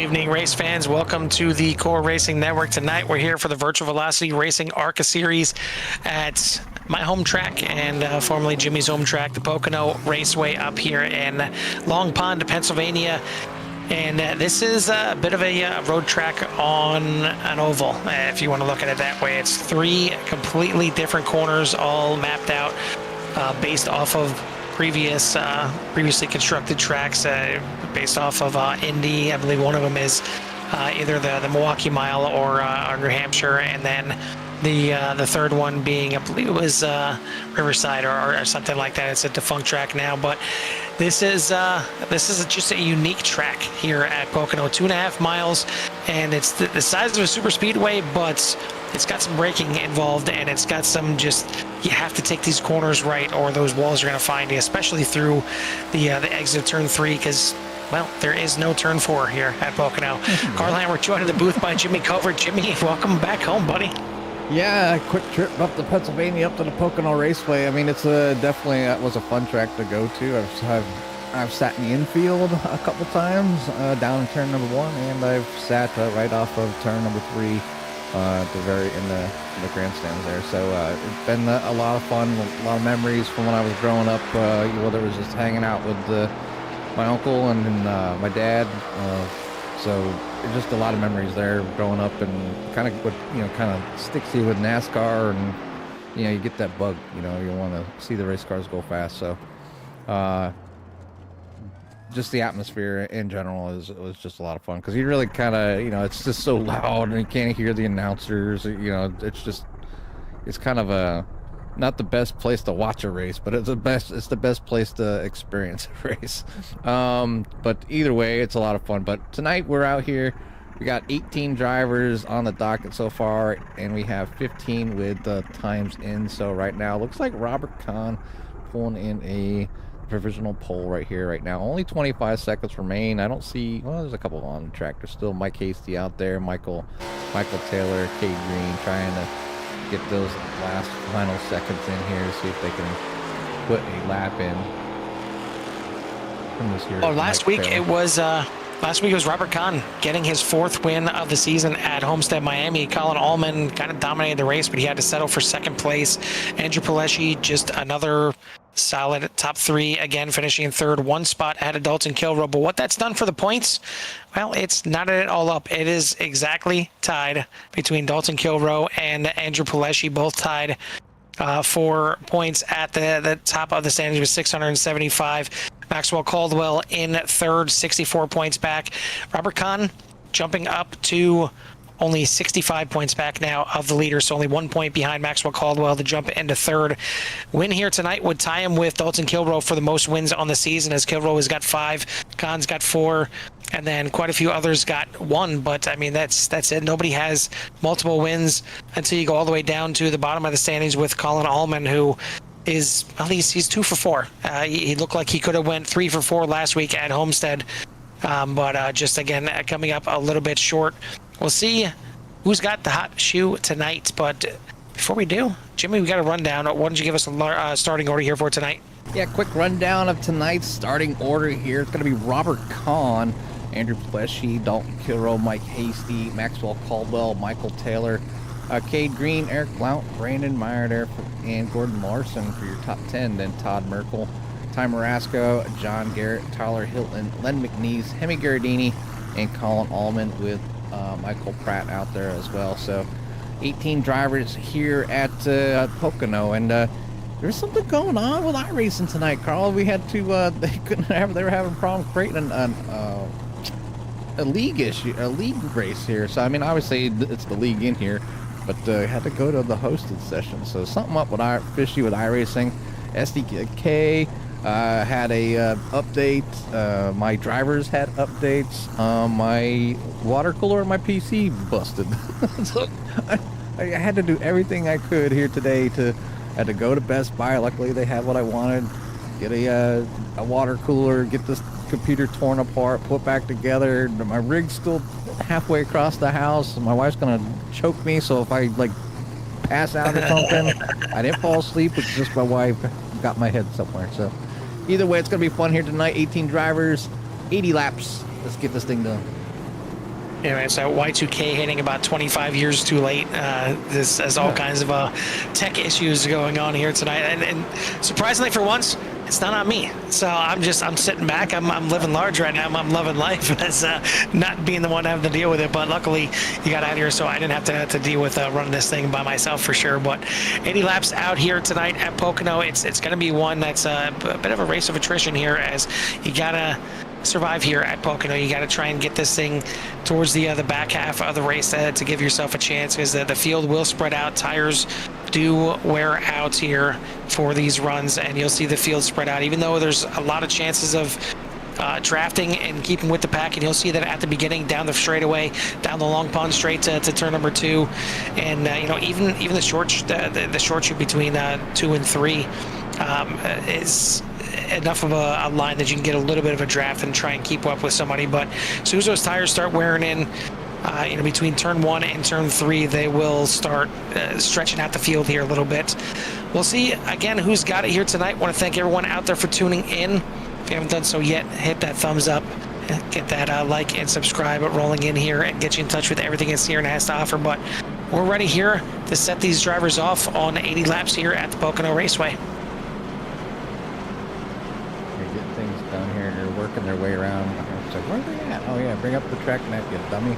evening, race fans. Welcome to the Core Racing Network. Tonight, we're here for the Virtual Velocity Racing ARCA Series at my home track and formerly Jimmy's home track, the Pocono Raceway up here in Long Pond, Pennsylvania. And this is a bit of a road track on an oval, if you want to look at it that way. It's three completely different corners, all mapped out based off of previously constructed tracks, based off of Indy. I believe one of them is either the Milwaukee Mile or New Hampshire, and then the third one being, I believe it was Riverside or something like that. It's a defunct track now, but this is just a unique track here at Pocono. 2.5 miles, and it's the size of a super speedway, but it's got some braking involved, and it's got some you have to take these corners right, or those walls are going to find you, especially through the exit of turn 3, because, well, there is no turn 4 here at Pocono. Carl Hammer joined in the booth by Jimmy Covert. Jimmy, welcome back home, buddy. Yeah, a quick trip up to Pennsylvania, up to the Pocono Raceway. I mean, it's definitely was a fun track to go to. I've sat in the infield a couple times down in turn number 1, and I've sat right off of turn number 3 in the grandstands there. So it's been a lot of fun, a lot of memories from when I was growing up. Whether it was just hanging out with my uncle and my dad. So just a lot of memories there growing up, and kind of sticks to you with NASCAR, and you get that bug. You want to see the race cars go fast. So just the atmosphere in general was just a lot of fun, because you really kind of it's just so loud and you can't hear the announcers. It's kind of not the best place to watch a race, but it's the best place to experience a race. But either way, it's a lot of fun. But tonight we're out here. We got 18 drivers on the docket so far, and we have 15 with times in. So right now, looks like Robert Kahn pulling in a provisional pole right here right now. Only 25 seconds remain. I don't see, well, there's a couple on the track. There's still Mike Hasty out there, Michael Taylor, Cade Green, trying to get those last final seconds in here to see if they can put a lap in from this here. Last week it was Robert Kahn getting his 4th win of the season at Homestead, Miami. Colin Allman kind of dominated the race, but he had to settle for 2nd place. Andrew Pileshi, just another solid top 3, again finishing in 3rd, 1 spot ahead of Dalton Kilroe. But what that's done for the points, well, it's knotted it all up. It is exactly tied between Dalton Kilroe and Andrew Pileshi, both tied for points at the top of the standings with 675. Maxwell Caldwell in 3rd, 64 points back. Robert Kahn jumping up to only 65 points back now of the leader, so only 1 point behind Maxwell Caldwell to jump into 3rd. Win here tonight would tie him with Dalton Kilroe for the most wins on the season, as Kilroe has got 5, Kahn's got 4, and then quite a few others got 1. But I mean, that's it. Nobody has multiple wins until you go all the way down to the bottom of the standings with Colin Allman, who is, at least he's 2 for 4. He looked like he could have went 3 for 4 last week at Homestead, but just again coming up a little bit short. We'll see who's got the hot shoe tonight. But before we do, Jimmy, we got a rundown. Why don't you give us a starting order here for tonight? Yeah, quick rundown of tonight's starting order here. It's going to be Robert Kahn, Andrew Pileshi, Dalton Kilroe, Mike Hasty, Maxwell Caldwell, Michael Taylor, Cade Green, Eric Blount, Brandon Meyer there, and Gordon Larson for your top 10. Then Todd Merkel, Ty Marasco, John Garrett, Tyler Hilton, Len McNeese, Hemi Garridini, and Colin Allman with Michael Pratt out there as well. So 18 drivers here at Pocono, and there's something going on with iRacing tonight, Carl. We had to they were having problems creating a league race here. So I mean, obviously it's the league in here, but had to go to the hosted session. So something up with fishy with iRacing. SDK had a update. My drivers had updates. My water cooler and my PC busted. So I had to do everything I could here today. Had to go to Best Buy. Luckily they had what I wanted. Get a water cooler. Get this computer torn apart. Put back together. My rig's still halfway across the house. My wife's gonna choke me. So if I pass out or something, I didn't fall asleep. It's just my wife got my head somewhere. So either way, it's going to be fun here tonight. 18 drivers, 80 laps. Let's get this thing done. It's a Y2K hitting about 25 years too late. This has all kinds of tech issues going on here tonight, and surprisingly for once, it's not on me. So I'm sitting back. I'm living large right now. I'm loving life as not being the one having to deal with it. But luckily, you got out here, so I didn't have to deal with running this thing by myself for sure. But 80 laps out here tonight at Pocono. It's going to be one that's a bit of a race of attrition here, as you gotta survive here at Pocono. You got to try and get this thing towards the back half of the race to give yourself a chance, because the field will spread out. Tires do wear out here for these runs, and you'll see the field spread out, even though there's a lot of chances of drafting and keeping with the pack. And you'll see that at the beginning, down the straightaway, down the long pond straight to turn number 2, and even the short shoot between 2 and 3 is enough of a line that you can get a little bit of a draft and try and keep up with somebody. But as soon as those tires start wearing in, between turn 1 and turn 3, they will start stretching out the field here a little bit. We'll see again who's got it here tonight. Want to thank everyone out there for tuning in. If you haven't done so yet, hit that thumbs up, get that like and subscribe rolling in here, and get you in touch with everything that Sierra has to offer. But we're ready here to set these drivers off on 80 laps here at the Pocono Raceway. Down here, and they're working their way around. It's like, where are they at? Oh yeah, bring up the track map, you dummy.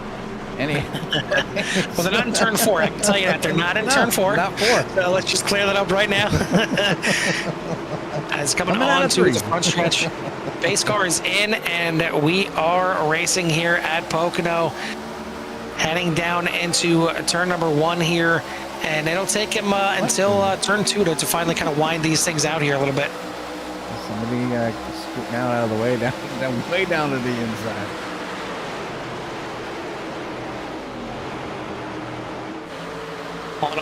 Well, they're not in turn 4. I can tell you that they're not in turn 4. Not 4. So let's just clear that up right now. As coming on to the front stretch, base car is in, and we are racing here at Pocono, heading down into turn number 1 here, and it'll take him until turn 2 to finally kind of wind these things out here a little bit. Somebody scooting out of the way, way down to the inside.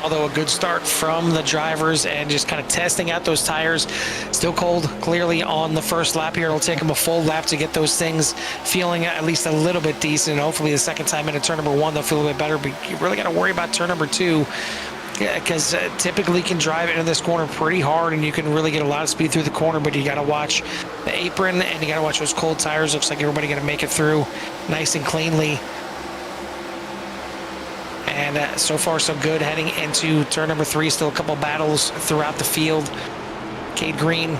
Although a good start from the drivers, and just kind of testing out those tires. Still cold clearly on the first lap here. It'll take them a full lap to get those things feeling at least a little bit decent. Hopefully the second time into turn number 1 they'll feel a bit better, but you really got to worry about turn number 2, because typically you can drive into this corner pretty hard and you can really get a lot of speed through the corner, but you got to watch the apron and you got to watch those cold tires. Looks like everybody going to make it through nice and cleanly. And so far so good heading into turn number 3. Still a couple battles throughout the field. Cade Green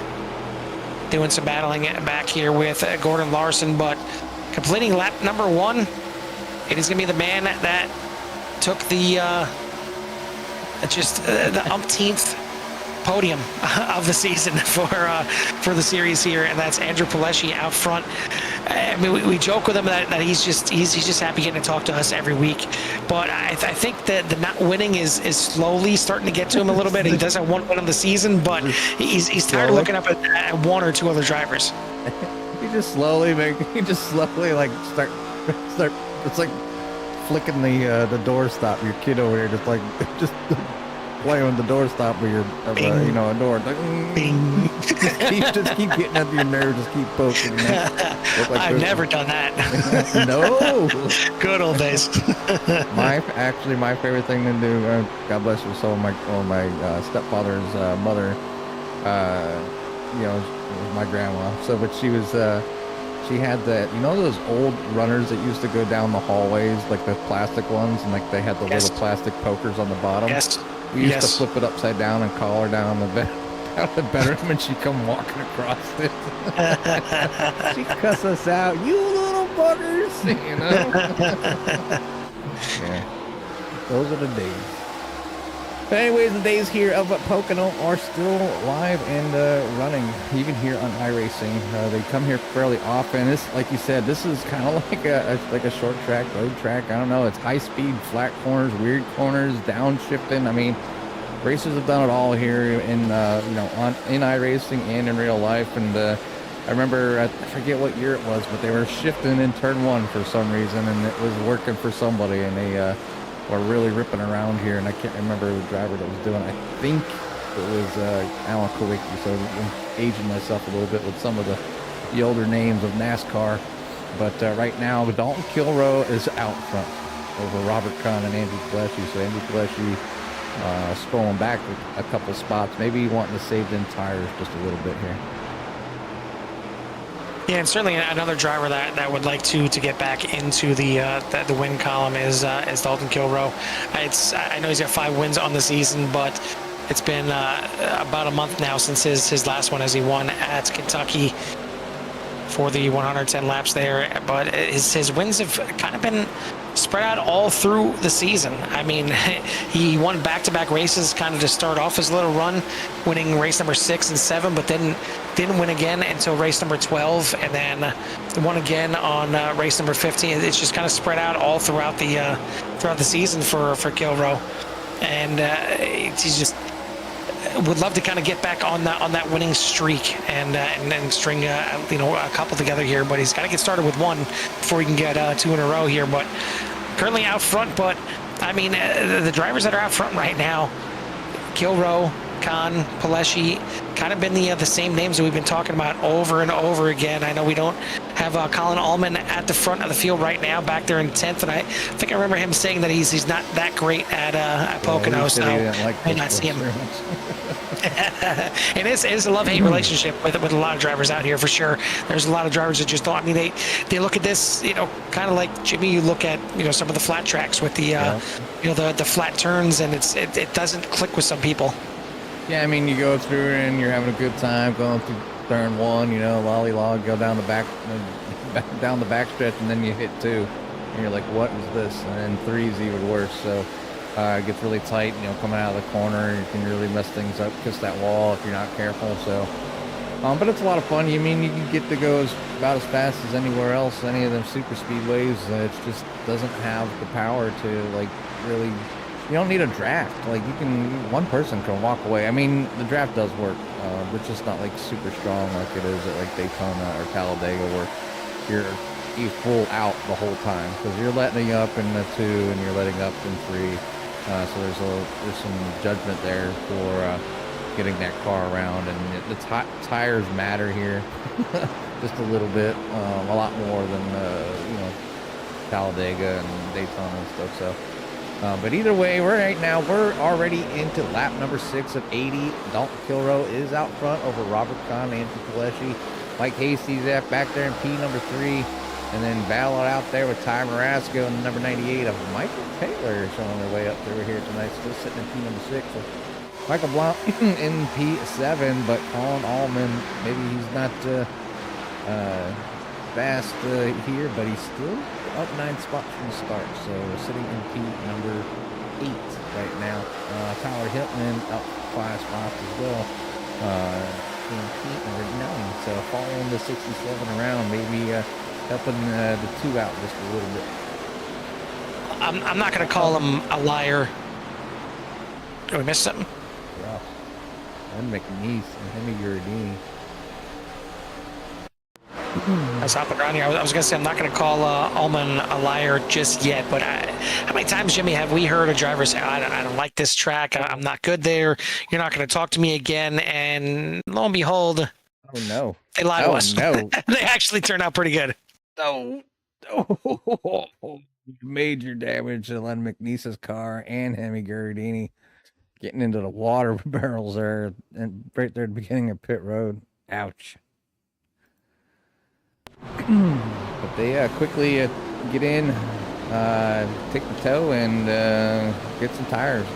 doing some battling back here with Gordon Larson, but completing lap number 1, it is going to be the man that took the the umpteenth podium of the season for the series here, and that's Andrew Pileshi out front. I mean, we joke with him that he's just happy getting to talk to us every week, but I think that the not winning is slowly starting to get to him a little bit. He does have 1 win of the season, but he's tired of looking up at 1 or 2 other drivers. He just slowly like start. It's like flicking the door stop. Your kid over there just playing with the door stop with your a door. Like, Bing. just keep getting under your nerves. Just keep poking. I've never done that. No. Good old days. My favorite thing to do. God bless her soul. My stepfather's mother. Was my grandma. So, but she was. She had that, those old runners that used to go down the hallways, like the plastic ones, and like they had the little plastic pokers on the bottom. Yes. We used to flip it upside down and call her down the bedroom, and she'd come walking across it. She'd cuss us out, you little buggers, Yeah, those are the days. But anyways, the days here of Pocono are still live and running, even here on Iracing. They come here fairly often. This, like you said, this is kind of like a short track, road track. I don't know. It's high speed, flat corners, weird corners, downshifting. I mean, racers have done it all here in Iracing and in real life. And I remember, I forget what year it was, but they were shifting in turn 1 for some reason, and it was working for somebody, and they were really ripping around here, and I can't remember the driver that was doing it. I think it was Alan Kowicki, so I'm aging myself a little bit with some of the older names of NASCAR. But right now, Dalton Kilroe is out front over Robert Kahn and Andrew Pileshi. So Andrew Pileshi scrolling back a couple spots, maybe wanting to save them tires just a little bit here. Yeah, and certainly another driver that would like to get back into the win column is Dalton Kilroe. I know he's got 5 wins on the season, but it's been about a month now since his last one, as he won at Kentucky for the 110 laps there. But his wins have kind of been spread out all through the season. I mean, he won back-to-back races kind of to start off his little run, winning race number 6 and 7, but then didn't win again until race number 12, and then won again on race number 15. It's just kind of spread out all throughout the season for Kilroe, and he's just would love to kind of get back on that winning streak and then string a couple together here, but he's got to get started with one before he can get 2 in a row here. But currently out front, but I mean the drivers that are out front right now, Kilroe, Khan, Paleschi, kind of been the same names that we've been talking about over and over again. I know we don't have Colin Allman at the front of the field right now, back there in 10th, and I think I remember him saying that he's not that great at Pocono, so I may not see him. And it's a love-hate relationship with a lot of drivers out here for sure. There's a lot of drivers that just don't. I mean, they look at this, kind of like Jimmy. You look at some of the flat tracks with the the flat turns, and it doesn't click with some people. Yeah, I mean, you go through and you're having a good time going through turn 1, lollygog, go down the back stretch, and then you hit 2, and you're like, what is this? And then 3 is even worse. So it gets really tight, coming out of the corner. You can really mess things up, kiss that wall if you're not careful. So, but it's a lot of fun. You can get to go about as fast as anywhere else, any of them super speedways. It just doesn't have the power to really. You don't need a draft. One person can walk away. I mean, the draft does work, but just not super strong like it is at Daytona or Talladega, where you full out the whole time, because you're letting up in the 2 and you're letting up in 3. So there's some judgment there for getting that car around, and the tires matter here just a little bit, a lot more than Talladega and Daytona and stuff. So. But either way, we're already into lap number 6 of 80. Dalton Kilroe is out front over Robert Kahn, Andrew Paleschi. Mike Hasty's back there in P number 3. And then battle it out there with Ty Marasco and number 98 of Michael Taylor showing their way up through here tonight. Still sitting in P number 6. So Michael Blount in P7, but Colin Allman, maybe he's not fast here, but he's still up 9 spots from the start, so sitting in P number 8 right now. Tyler Hilton up 5 spots as well, in P number 9, so following the 67 around, maybe helping the 2 out just a little bit. I'm not going to call him a liar. Did we miss something? Yeah. And McNeese and Hemi Uridini. I was hopping around here. I was going to say I'm not going to call Allman a liar just yet, but how many times, Jimmy, have we heard a driver say, I don't like this track, I'm not good there, you're not going to talk to me again, and lo and behold, oh no, they lied to us. No. They actually turned out pretty good. Oh, major damage to Len McNeese's car and Hemi Gardini getting into the water barrels there, and right there at the beginning of pit road. Ouch. But they quickly get in, take the tow, and get some tires.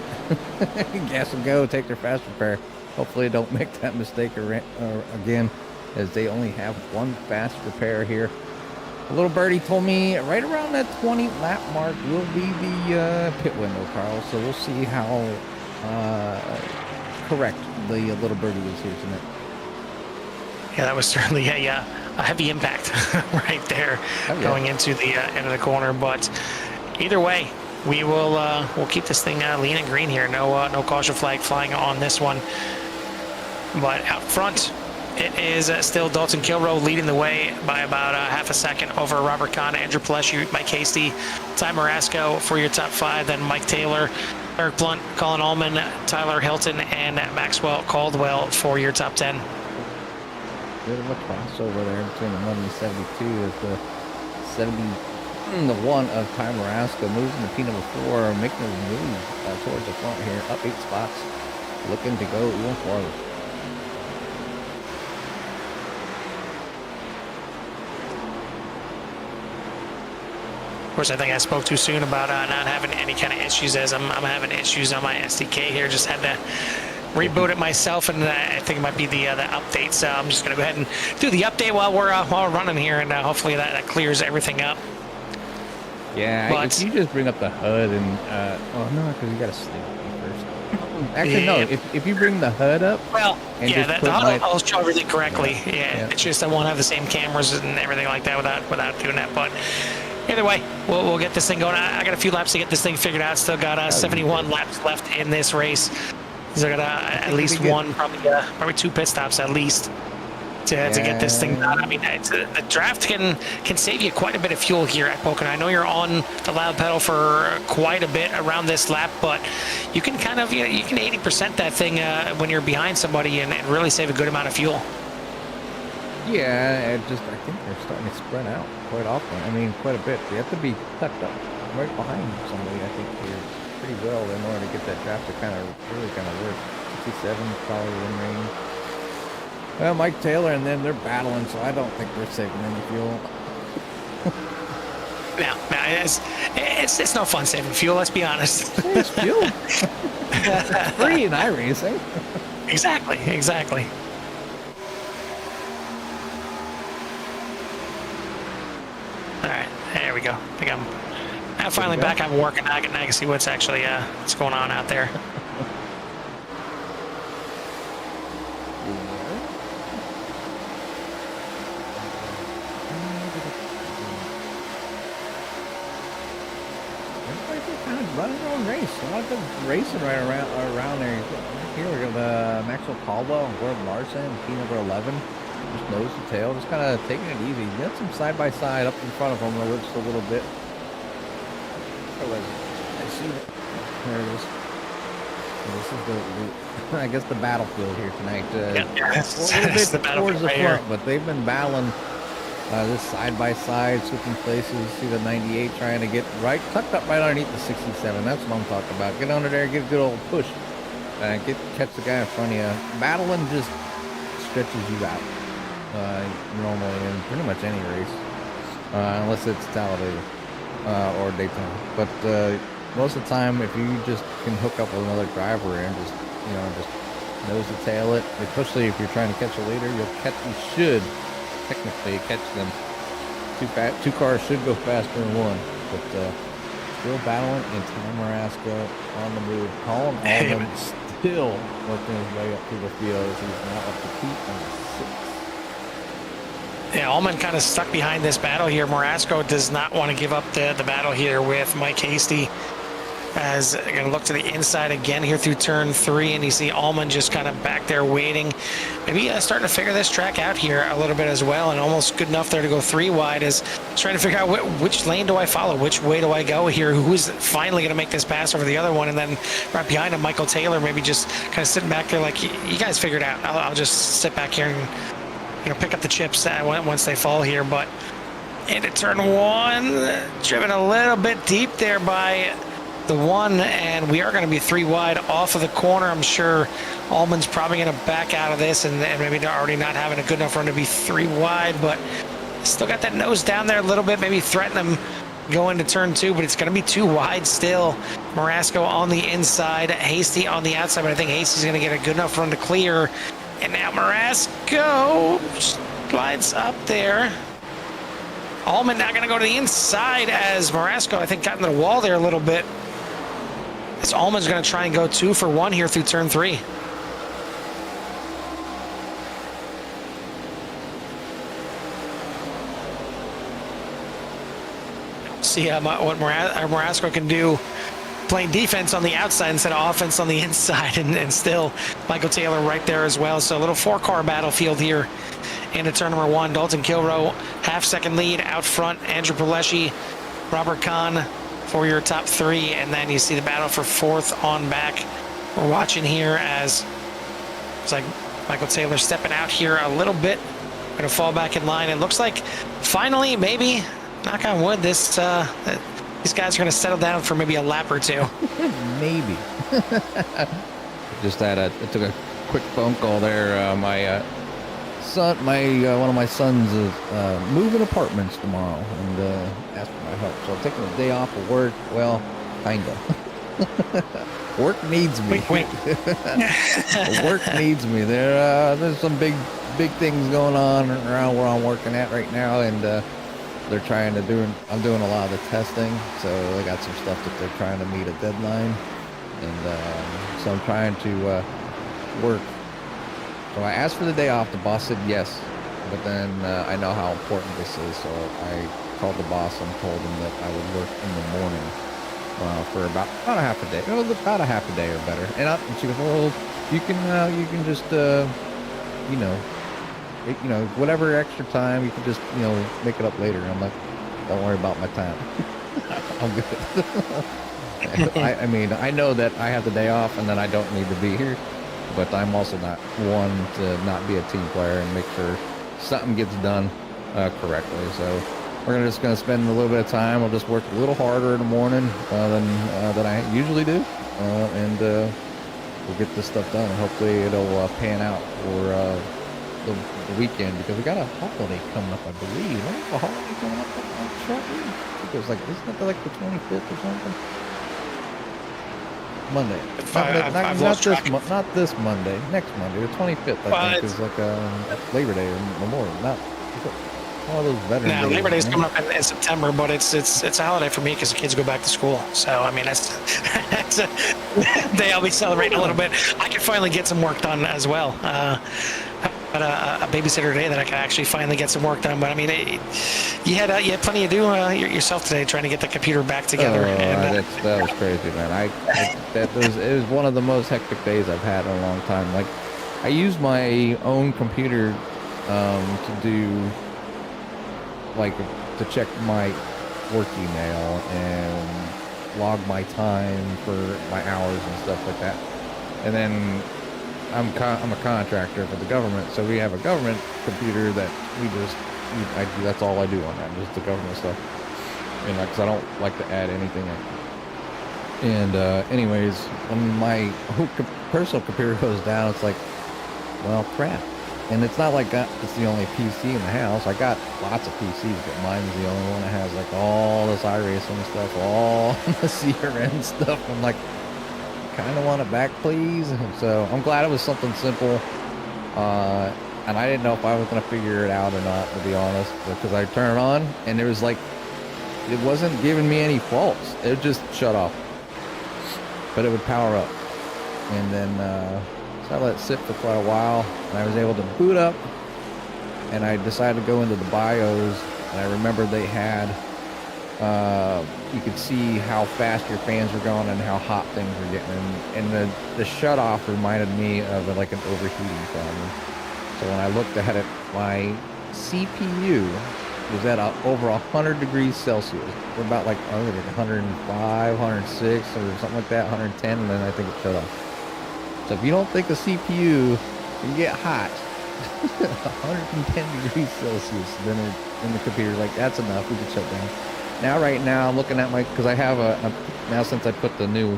Gas and go, take their fast repair. Hopefully don't make that mistake again, as they only have 1 fast repair here. A little birdie told me right around that 20 lap mark will be the pit window, Carl. So we'll see how correct the little birdie is here tonight. Yeah, that was certainly a heavy impact right there, going into the end of the corner. But either way, we'll keep this thing lean and green here. No caution flag flying on this one. But out front, it is still Dalton Kilroe leading the way by about half a second over Robert Kahn, Andrew Paleschi, Mike Hasty, Ty Marasco for your top 5. Then Mike Taylor, Eric Blunt, Colin Allman, Tyler Hilton, and Maxwell Caldwell for your top 10. Bit of a crossover there between the 1 and the 72 as the 71 of Ty Marasco moves into P number 4, making a move towards the front here, up 8 spots, looking to go even farther. course, I think I spoke too soon about not having any kind of issues, as I'm having issues on my SDK here. Just had to reboot it myself, and I think it might be the update. So I'm just going to go ahead and do the update while we're running here, and hopefully that clears everything up. Yeah, But, if you just bring up the HUD and well, no, because you got to sleep first. Actually, no. If you bring the HUD up, well, and yeah, just put I'll show everything correctly. Yeah. It's just I won't have the same cameras and everything like that without doing that. But either way, we'll get this thing going. I got a few laps to get this thing figured out. Still got 71 laps left in this race. So I got at least one, probably 2 pit stops at least to get this thing done. I mean, the draft can save you quite a bit of fuel here at Pocono. I know you're on the loud pedal for quite a bit around this lap, but you can kind of, you can 80% that thing when you're behind somebody and really save a good amount of fuel. Yeah, I think they're starting to spread out quite often. I mean, quite a bit. You have to be tucked up right behind somebody, I think, here pretty well in order to get that draft to really work. 67 probably win range. Well, Mike Taylor and them, they're battling, so I don't think they're saving any fuel. No, it's no fun saving fuel, let's be honest. It's fuel. It's free in iRacing. Exactly. All right, there we go. I think I'm finally back. I'm working. Now I can see what's actually what's going on out there. Running their own race. A lot of them racing right around there. Here we got Maxwell Caldwell and Gordon Larson, key number 11. Just nose to tail, just kind of taking it easy. Got some side by side up in front of them just a little bit. I see it. There it is. This is I guess the battlefield here tonight. It's a little bit the towards the right front, here. but they've been battling. This side by side, switching places. See the 98 trying to get tucked up right underneath the 67. That's what I'm talking about. Get under there, get a good old push, catch the guy in front of you. Battling just stretches you out normally in pretty much any race, unless it's Talladega or Daytona. But most of the time, if you just can hook up with another driver and just nose to tail it, especially if you're trying to catch a leader, you should technically catch them. Two cars should go faster than one, but still battling. And Tom Marasco on the move. Colin Allman still working his way up through the field. He's now up to P6. Yeah, Allman kind of stuck behind this battle here. Marasco does not want to give up the battle here with Mike Hasty. As going to look to the inside again here through turn 3, and you see Allman just kind of back there waiting. Maybe starting to figure this track out here a little bit as well, and almost good enough there to go 3 wide, is trying to figure out which lane do I follow, which way do I go here, who's finally going to make this pass over the other one. And then right behind him, Michael Taylor, maybe just kind of sitting back there like, you guys figure it out. I'll just sit back here and pick up the chips once they fall here. But into turn 1, driven a little bit deep there by the 1, and we are going to be 3 wide off of the corner. I'm sure Allman's probably going to back out of this and maybe already not having a good enough run to be 3 wide, but still got that nose down there a little bit, maybe threaten them going to turn 2, but it's going to be 2 wide still. Marasco on the inside, Hasty on the outside, but I think Hasty's going to get a good enough run to clear. And now Marasco slides up there. Allman now going to go to the inside as Marasco, I think, got into the wall there a little bit. As Allman's going to try and go 2 for 1 here through turn 3. See what Marasco can do, playing defense on the outside instead of offense on the inside, and still Michael Taylor right there as well. So a little 4-car battlefield here into turn number 1. Dalton Kilroe, half-second lead out front. Andrew Palesci, Robert Kahn for your top 3, and then you see the battle for 4th on back. We're watching here as it's like Michael Taylor stepping out here a little bit, going to fall back in line. It looks like finally, maybe, knock on wood, these guys are going to settle down for maybe a lap or 2. Maybe. Just I took a quick phone call there. My son, one of my sons is moving apartments tomorrow and asked for my help. So I'm taking a day off of work. Well, kinda. Work needs me. Wink. Work needs me. There's some big things going on around where I'm working at right now, and they're trying to do. I'm doing a lot of the testing, so they got some stuff that they're trying to meet a deadline, and so I'm trying to work. So I asked for the day off. The boss said yes, but then I know how important this is, so I called the boss and told him that I would work in the morning for about a half a day. It was about a half a day or better. And she goes, "Well, you can just whatever extra time you can just make it up later." And I'm like, "Don't worry about my time. I'm good." I mean, I know that I have the day off and then I don't need to be here. But I'm also not one to not be a team player and make sure something gets done correctly. So we're just going to spend a little bit of time. We'll just work a little harder in the morning than I usually do, and we'll get this stuff done. And hopefully it'll pan out for the weekend, because we got a holiday coming up, I believe. What is the holiday coming up shortly? I think it was isn't it like the 25th or something? Monday. Not this Monday. Next Monday, the 25th. I think is like Labor Day or Memorial. Not one of those veteran days. Labor Day's coming up in September, but it's a holiday for me because the kids go back to school. So I mean, that's a day I'll be celebrating a little bit. I can finally get some work done as well. But a babysitter today that I can actually finally get some work done. But I mean, you had plenty to do yourself today, trying to get the computer back together. That was crazy, man. It was one of the most hectic days I've had in a long time. Like, I use my own computer to do to check my work email and log my time for my hours and stuff like that. And then I'm a contractor for the government, so we have a government computer that that's all I do on that, just the government stuff. And because I don't like to add anything in. And anyways, when my personal computer goes down, it's like, well, crap. And it's not like it's the only PC in the house. I got lots of PCs, but mine's the only one that has like all this iRacing stuff, all the CRM stuff. I'm like, kind of want it back, please. So I'm glad it was something simple, and I didn't know if I was going to figure it out or not, to be honest, because I turned it on and it was like, it wasn't giving me any faults. It would just shut off, but it would power up. And then so I let it sit for quite a while, and I was able to boot up, and I decided to go into the BIOS, and I remember they had you could see how fast your fans were going and how hot things were getting, and the shut off reminded me of like an overheating problem. So when I looked at it, my CPU was at over 100 degrees Celsius. We're about like 105, 106 or something like that, 110, and then I think it shut off. So if you don't think a CPU can get hot 110 degrees Celsius, then in the computer, like, that's enough, we can shut down. Now, right now, I'm looking at because I have now since I put the new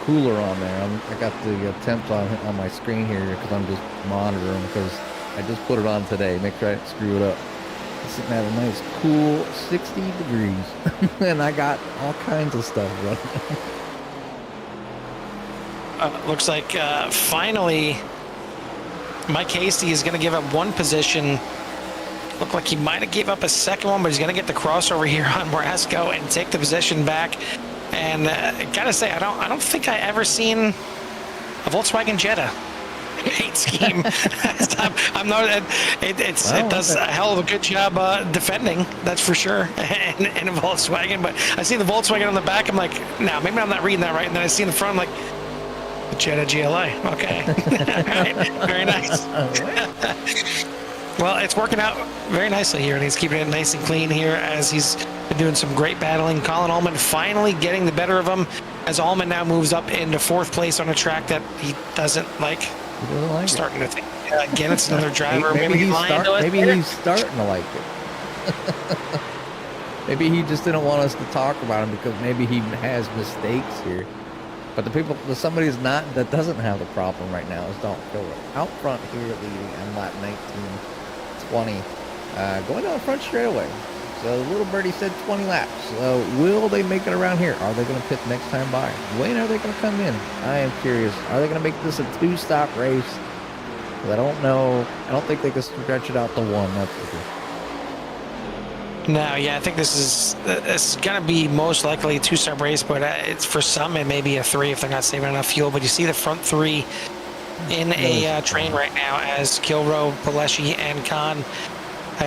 cooler on there, I got the temps on my screen here because I'm just monitoring, because I just put it on today, make sure I didn't screw it up. It's sitting at a nice cool 60 degrees, and I got all kinds of stuff running. Looks like finally Mike Hasty is going to give up one position. Looked like he might have gave up a second one, but he's going to get the crossover here on Morasco and take the position back. And gotta say, I don't think I ever seen a Volkswagen Jetta paint scheme. I'm not. It does a hell of a good job defending. That's for sure. in a Volkswagen, but I see the Volkswagen on the back. I'm like, no, maybe I'm not reading that right. And then I see in the front, I'm like, the Jetta GLA. Okay, all right, very nice. Well, it's working out very nicely here, and he's keeping it nice and clean here as he's been doing some great battling. Colin Allman finally getting the better of him as Allman now moves up into fourth place on a track that he doesn't like. He doesn't like starting to think, again, it's another driver. Maybe he's starting to like it. Maybe he just didn't want us to talk about him because maybe he has mistakes here. But somebody that doesn't have the problem right now is Dalton Kilroy. Out front here leading on lap 19-20. Going down the front straightaway. So little birdie said 20 laps. So will they make it around here? Are they going to pit next time by? When are they going to come in? I am curious. Are they going to make this a 2-stop race? I don't know. I don't think they can stretch it out to 1. That's for sure. No, yeah, I think this is going to be most likely a 2-stop race, but it's for some it may be a 3 if they're not saving enough fuel. But you see the front 3 in a train right now as Kilroy, Paleshi, and Khan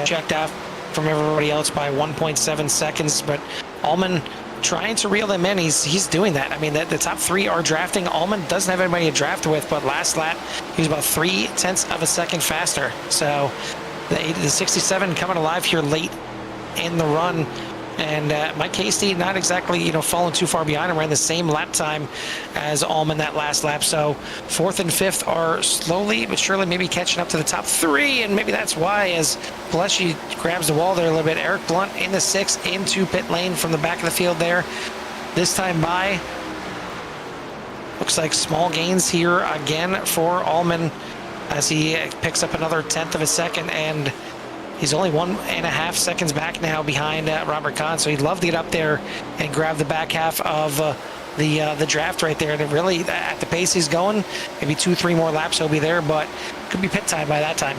checked out from everybody else by 1.7 seconds. But Allman trying to reel them in. He's doing that. I mean, the top 3 are drafting. Allman doesn't have anybody to draft with, but last lap he was about 0.3 of a second faster. So the 67 coming alive here late in the run, and Mike Hasty not exactly falling too far behind him. Ran the same lap time as Allman that last lap. So 4th and 5th are slowly but surely maybe catching up to the top 3, and maybe that's why as Paleshi grabs the wall there a little bit. Eric Blunt in the 6th into pit lane from the back of the field there. This time by looks like small gains here again for Allman as he picks up another 1/10 of a second, and he's only 1.5 seconds back now behind Robert Kahn, so he'd love to get up there and grab the back half of the draft right there. And really, at the pace he's going, maybe 2-3 more laps he'll be there, but could be pit time by that time.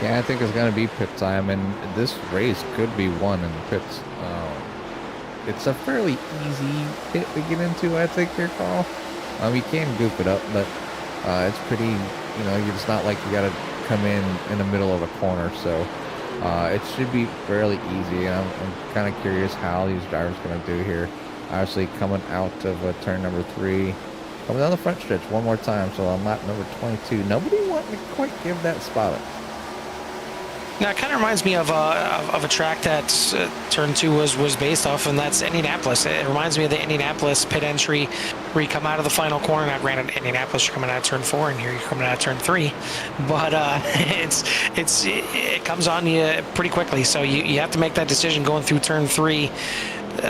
Yeah, I think it's going to be pit time, and this race could be won in the pits. It's a fairly easy pit to get into, I think, here, Carl. You can goop it up, but it's pretty, it's not like you got to come in the middle of a corner, so it should be fairly easy. I'm kind of curious how these drivers are going to do here. Obviously coming out of turn number 3, coming down the front stretch one more time, so on lap number 22 nobody wanting to quite give that spot up. Now it kind of reminds me of a track that turn 2 was based off, and that's Indianapolis. It reminds me of the Indianapolis pit entry where you come out of the final corner. Now granted, Indianapolis, you're coming out of turn 4, and here you're coming out of turn 3, but it comes on you pretty quickly. So you have to make that decision going through turn 3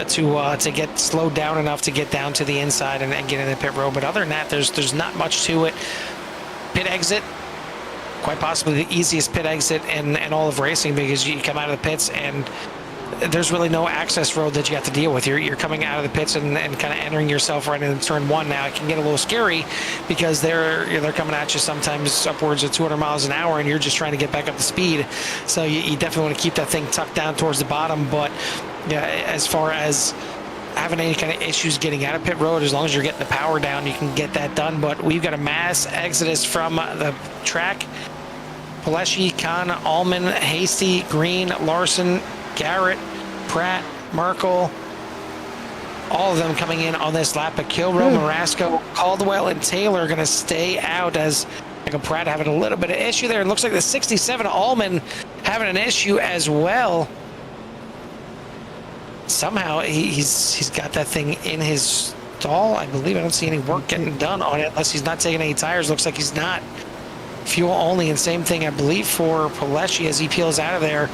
to get slowed down enough to get down to the inside and get in the pit road. But other than that, there's not much to it. Pit exit, quite possibly the easiest pit exit in all of racing, because you come out of the pits and there's really no access road that you have to deal with. You're coming out of the pits and kind of entering yourself right into turn 1. Now it can get a little scary because they're coming at you sometimes upwards of 200 miles an hour, and you're just trying to get back up to speed. So you definitely want to keep that thing tucked down towards the bottom. But yeah, as far as having any kind of issues getting out of pit road, as long as you're getting the power down, you can get that done. But we've got a mass exodus from the track. Paleshi, Khan, Allman, Hasty, Green, Larson, Garrett, Pratt, Merkel, all of them coming in on this lap. But Kilroy, Marasco, Caldwell, and Taylor are going to stay out, as Michael Pratt having a little bit of issue there. It looks like the 67 Allman having an issue as well. Somehow he's got that thing in his stall, I believe. I don't see any work getting done on it unless he's not taking any tires. Looks like he's not. Fuel only, and same thing I believe for Paleshi as he peels out of there.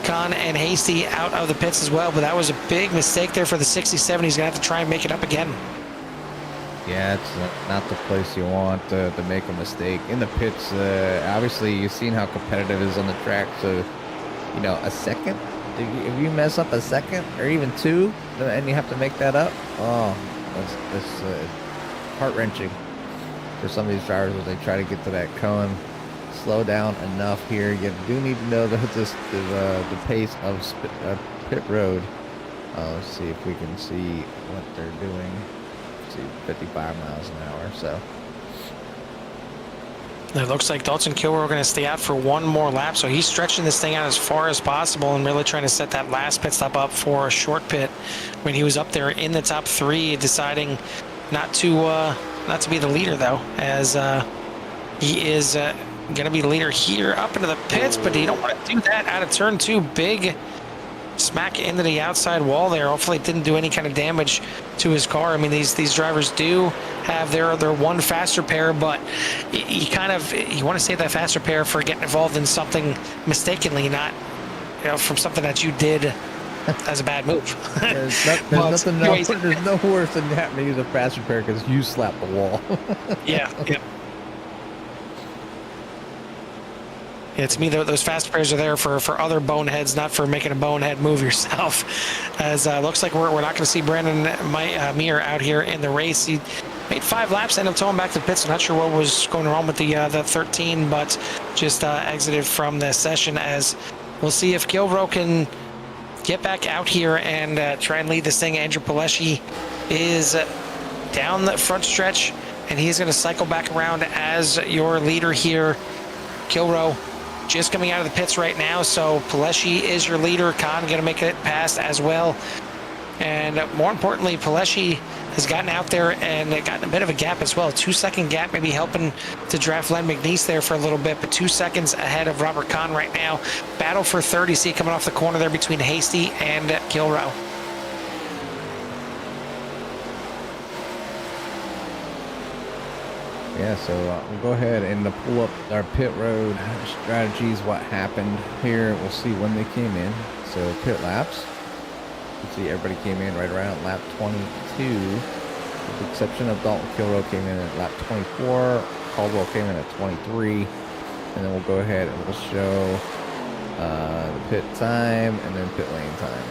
Khan and Hasty out of the pits as well, but that was a big mistake there for the 67. He's gonna have to try and make it up again. Yeah, it's not the place you want to make a mistake in the pits. Obviously you've seen how competitive it is on the track, so a second, if you mess up a second or even 2 and you have to make that up, that's heart-wrenching for some of these drivers as they try to get to that cone. Slow down enough here. You do need to know the pace of pit road. Let's see if we can see what they're doing. Let's see, 55 miles an hour. So it looks like Dalton Kilroy are going to stay out for one more lap, so he's stretching this thing out as far as possible and really trying to set that last pit stop up for a short pit when he was up there in the top 3, deciding not to be the leader, though, as he is going to be the leader here up into the pits, but you don't want to do that out of turn 2. Big smack into the outside wall there. Hopefully it didn't do any kind of damage to his car. I mean, these drivers do have their one faster pair, but you want to save that faster pair for getting involved in something mistakenly, not from something that you did That's a bad move. There's But anyways, there's no worse than having to use a fast repair because you slapped the wall. yeah. Yeah, to me, those fast repairs are there for other boneheads, not for making a bonehead move yourself. As looks like we're not going to see Brandon Meir out here in the race. He made 5 laps, ended up towing back to the pits. I'm not sure what was going wrong with the 13, but just exited from the session. As we'll see if Kilrow can get back out here and try and lead this thing. Andrew Pileshi is down the front stretch, and he's going to cycle back around as your leader here. Kilrow just coming out of the pits right now, so Pileshi is your leader. Khan going to make it past as well. And more importantly, Pileshi has gotten out there and gotten a bit of a gap as well. 2-second gap, maybe helping to draft Len McNeese there for a little bit, but 2 seconds ahead of Robert Kahn right now. Battle for 30, see coming off the corner there between Hasty and Kilrow. Yeah, so we'll go ahead and pull up our pit road strategies, what happened here. We'll see when they came in. So pit laps. You can see everybody came in right around lap 22. With the exception of Dalton Kilrow came in at lap 24. Caldwell came in at 23. And then we'll go ahead and we'll show the pit time and then pit lane time.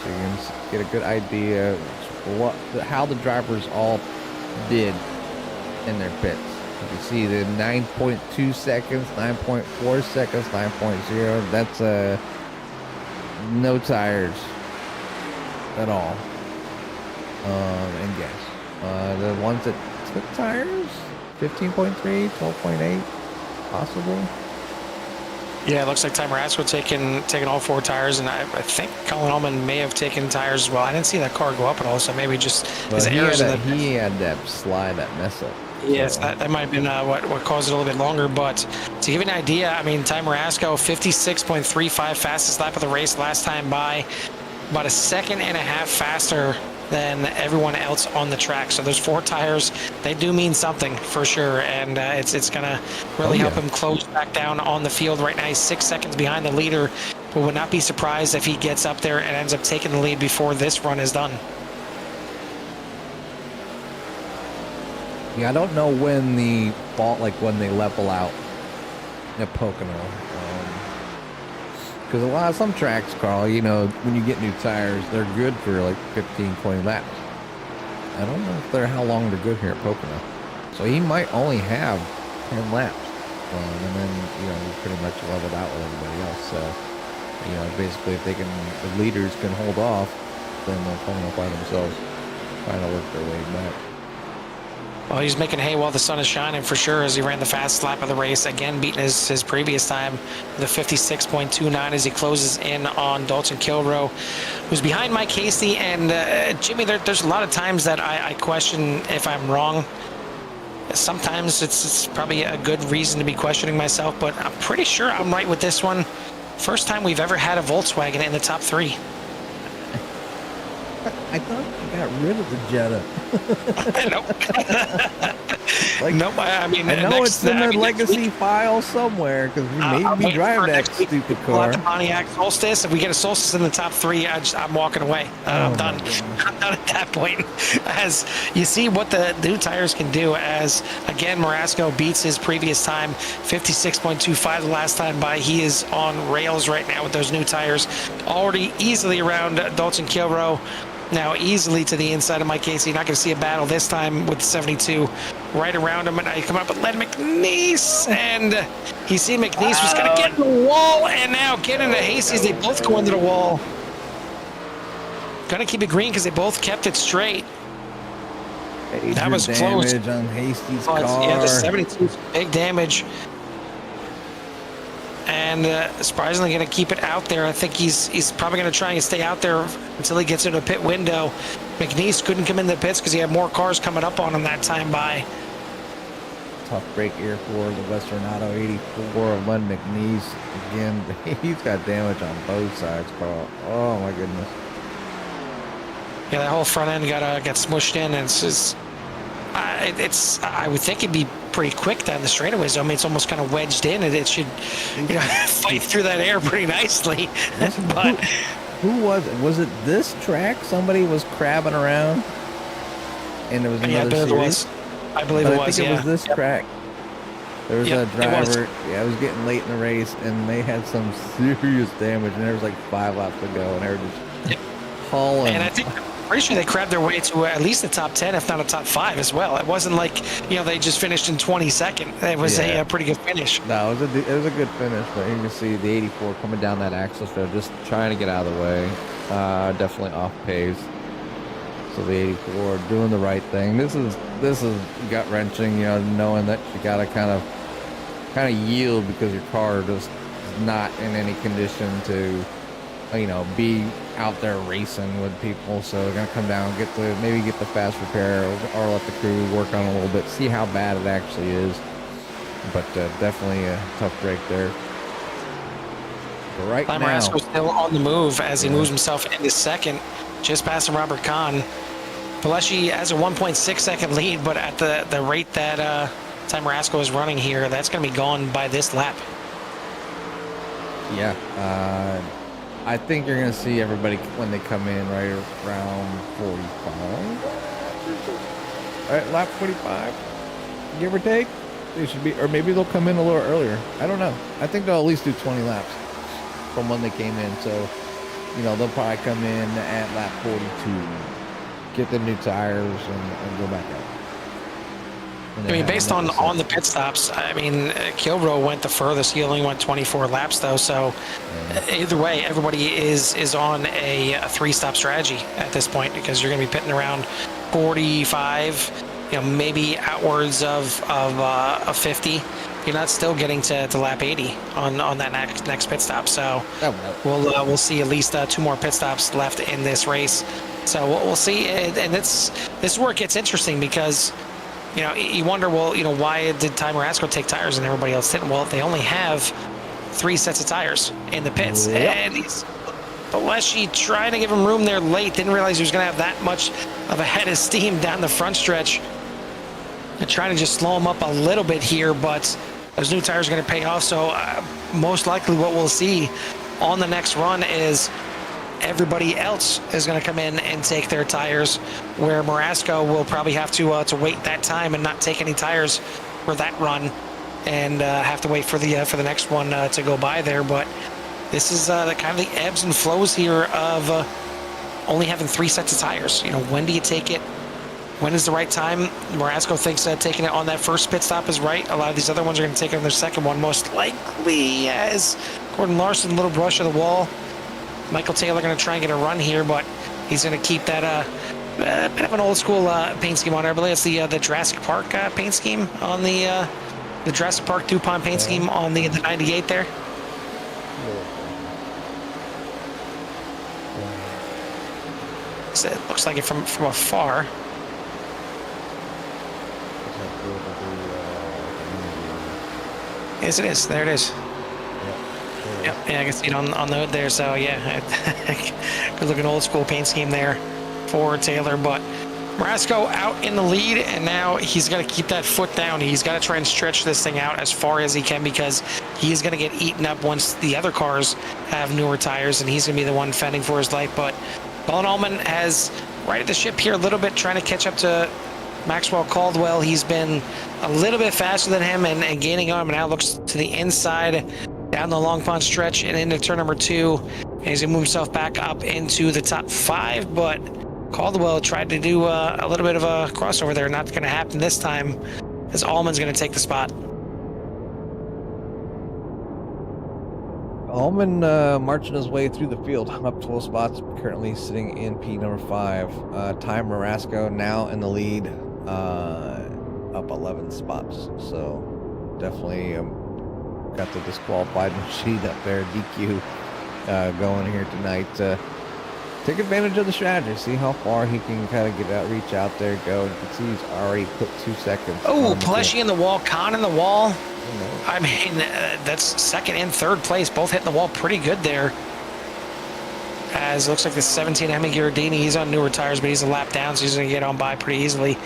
So you can get a good idea of how the drivers all did in their pits. You can see the 9.2 seconds, 9.4 seconds, 9.0. That's no tires at all. And yes, the ones that took tires, 15.3, 12.8, possibly. Yeah, it looks like Timer Asco taking all 4 tires, and I think Colin Ullman may have taken tires as well. I didn't see that car go up at all, so maybe just his errors. He had that slide, that mess up. Yes, so that might have been what caused it a little bit longer. But to give you an idea, I mean, Timer Asco, 56.35 fastest lap of the race last time by, about 1.5 seconds faster than everyone else on the track. So those 4 tires, they do mean something for sure, and it's going to really help him close back down on the field. Right now he's 6 seconds behind the leader, but would not be surprised if he gets up there and ends up taking the lead before this run is done. Yeah, I don't know when the fault, like when they level out at Pocono. Because some tracks, Carl, you know, when you get new tires, they're good for like 15, 20 laps. I don't know if how long they're good here at Pocono. So he might only have 10 laps. And then, you know, he's pretty much leveled out with everybody else. So, you know, basically if the leaders can hold off, then they'll come up by themselves, trying to work their way back. Well, he's making hay while the sun is shining for sure, as he ran the fastest lap of the race, again beating his previous time with a 56.29 as he closes in on Dalton Kilrow, who's behind Mike Hasty. And Jimmy, there's a lot of times that I question if I'm wrong. Sometimes it's probably a good reason to be questioning myself, but I'm pretty sure I'm right with this one. First time we've ever had a Volkswagen in the top 3. I thought you got rid of the Jetta. Nope. I mean, I know it's in the legacy file somewhere because we may be driving that stupid car. The Pontiac Solstice. If we get a Solstice in the top 3, I'm walking away. I'm done. I'm done at that point. As you see what the new tires can do, as again Marasco beats his previous time, 56.25 the last time by. He is on rails right now with those new tires, already easily around Dalton Kilrow. Now easily to the inside of Mike Casey. Not going to see a battle this time with 72 right around him. And I come up with Len McNeese. And you see McNeese was going to get in the wall and now get into Hasties. They both go into the wall. Going to keep it green because they both kept it straight. Major that was close. Damage on Hasties' car. Yeah, the 72 is big damage. And surprisingly going to keep it out there. I think he's probably going to try and stay out there until he gets into a pit window. McNeese couldn't come in the pits because he had more cars coming up on him that time by. Tough break here for the Western Auto 84 of Len McNeese. Again, he's got damage on both sides, Carl. Oh my goodness. Yeah, that whole front end got smushed in, and it's just, I would think it'd be pretty quick down the straightaways. I mean, it's almost kind of wedged in, and it should, fight through that air pretty nicely. But Who was it? Was it this track? Somebody was crabbing around, and there was Yeah, another there series. was. I believe But it I was. think it Yeah. was this track. There was Yep, a it was. driver. Yeah, it was getting late in the race, and they had some serious damage, and there was like 5 laps to go, and they were just hauling. And I think, I'm pretty sure they grabbed their way to at least the top 10, if not a top 5 as well. It wasn't like, they just finished in 22nd. It was Yeah. a pretty good finish. No, it was a good finish, but you can see the 84 coming down that axle strip, just trying to get out of the way. Definitely off pace. So the 84 doing the right thing. This is gut wrenching, knowing that you gotta kind of yield because your car just is not in any condition to, be out there racing with people. So they're gonna come down, maybe get the fast repair, or let the crew work on it a little bit, see how bad it actually is. But definitely a tough break there. But right Time now, Rasco's still on the move as he moves himself into second, just passing Robert Kahn. Paleshi has a 1.6 second lead, but at the rate that Time Rasco is running here, that's going to be gone by this lap. yeah, I think you're going to see everybody when they come in right around 45. All right, lap 45, give or take. They should be, or maybe they'll come in a little earlier. I don't know. I think they'll at least do 20 laps from when they came in. So, they'll probably come in at lap 42, get the new tires, and go back out. I mean, based on the pit stops, Kilbro went the furthest. He only went 24 laps, though. So either way, everybody is on a 3-stop strategy at this point, because you're going to be pitting around 45, maybe outwards of 50. You're not still getting to lap 80 on that next pit stop. So we'll see at least 2 more pit stops left in this race. So we'll see, and this is where it gets interesting, because you wonder, well, why did Time Rasco take tires and everybody else didn't? Well, they only have 3 sets of tires in the pits. Yep. And Paleshi trying to give him room there late, didn't realize he was going to have that much of a head of steam down the front stretch. And trying to just slow him up a little bit here, but those new tires are going to pay off. So most likely what we'll see on the next run is everybody else is going to come in and take their tires, where Marasco will probably have to wait that time and not take any tires for that run, and have to wait for the next one to go by there. But this is the kind of the ebbs and flows here of only having 3 sets of tires. When do you take it? When is the right time? Marasco thinks taking it on that first pit stop is right. A lot of these other ones are going to take it on their second one, most likely, as Gordon Larson, a little brush of the wall. Michael Taylor going to try and get a run here, but he's going to keep that bit of an old school paint scheme on there. I believe it's the Jurassic Park paint scheme on the Jurassic Park DuPont paint scheme on the 98 there. So it looks like it from afar. Yes, it is. There it is. Yep, yeah, I can see it on the hood there. So yeah, good looking old school paint scheme there for Taylor. But Marasco out in the lead, and now he's got to keep that foot down. He's got to try and stretch this thing out as far as he can, because he's going to get eaten up once the other cars have newer tires, and he's going to be the one fending for his life. But Cullen Allman has righted the ship here a little bit, trying to catch up to Maxwell Caldwell. He's been a little bit faster than him and gaining on him, and now looks to the inside down the Long Pond stretch and into turn number 2. And he's going to move himself back up into the top 5, but Caldwell tried to do a little bit of a crossover there. Not going to happen this time, as Allman's going to take the spot. Allman marching his way through the field, up 12 spots, currently sitting in P number 5. Ty Marasco now in the lead, up 11 spots. So definitely got the disqualified machine up there, DQ, going here tonight. Take advantage of the strategy, see how far he can kind of get out, reach out there, go. You can see he's already put 2 seconds. Oh, Paleshi in the wall, Kahn in the wall. I mean, that's second and third place, both hitting the wall pretty good there. As it looks like the 17 Hemi Giardini, he's on newer tires, but he's a lap down, so he's going to get on by pretty easily.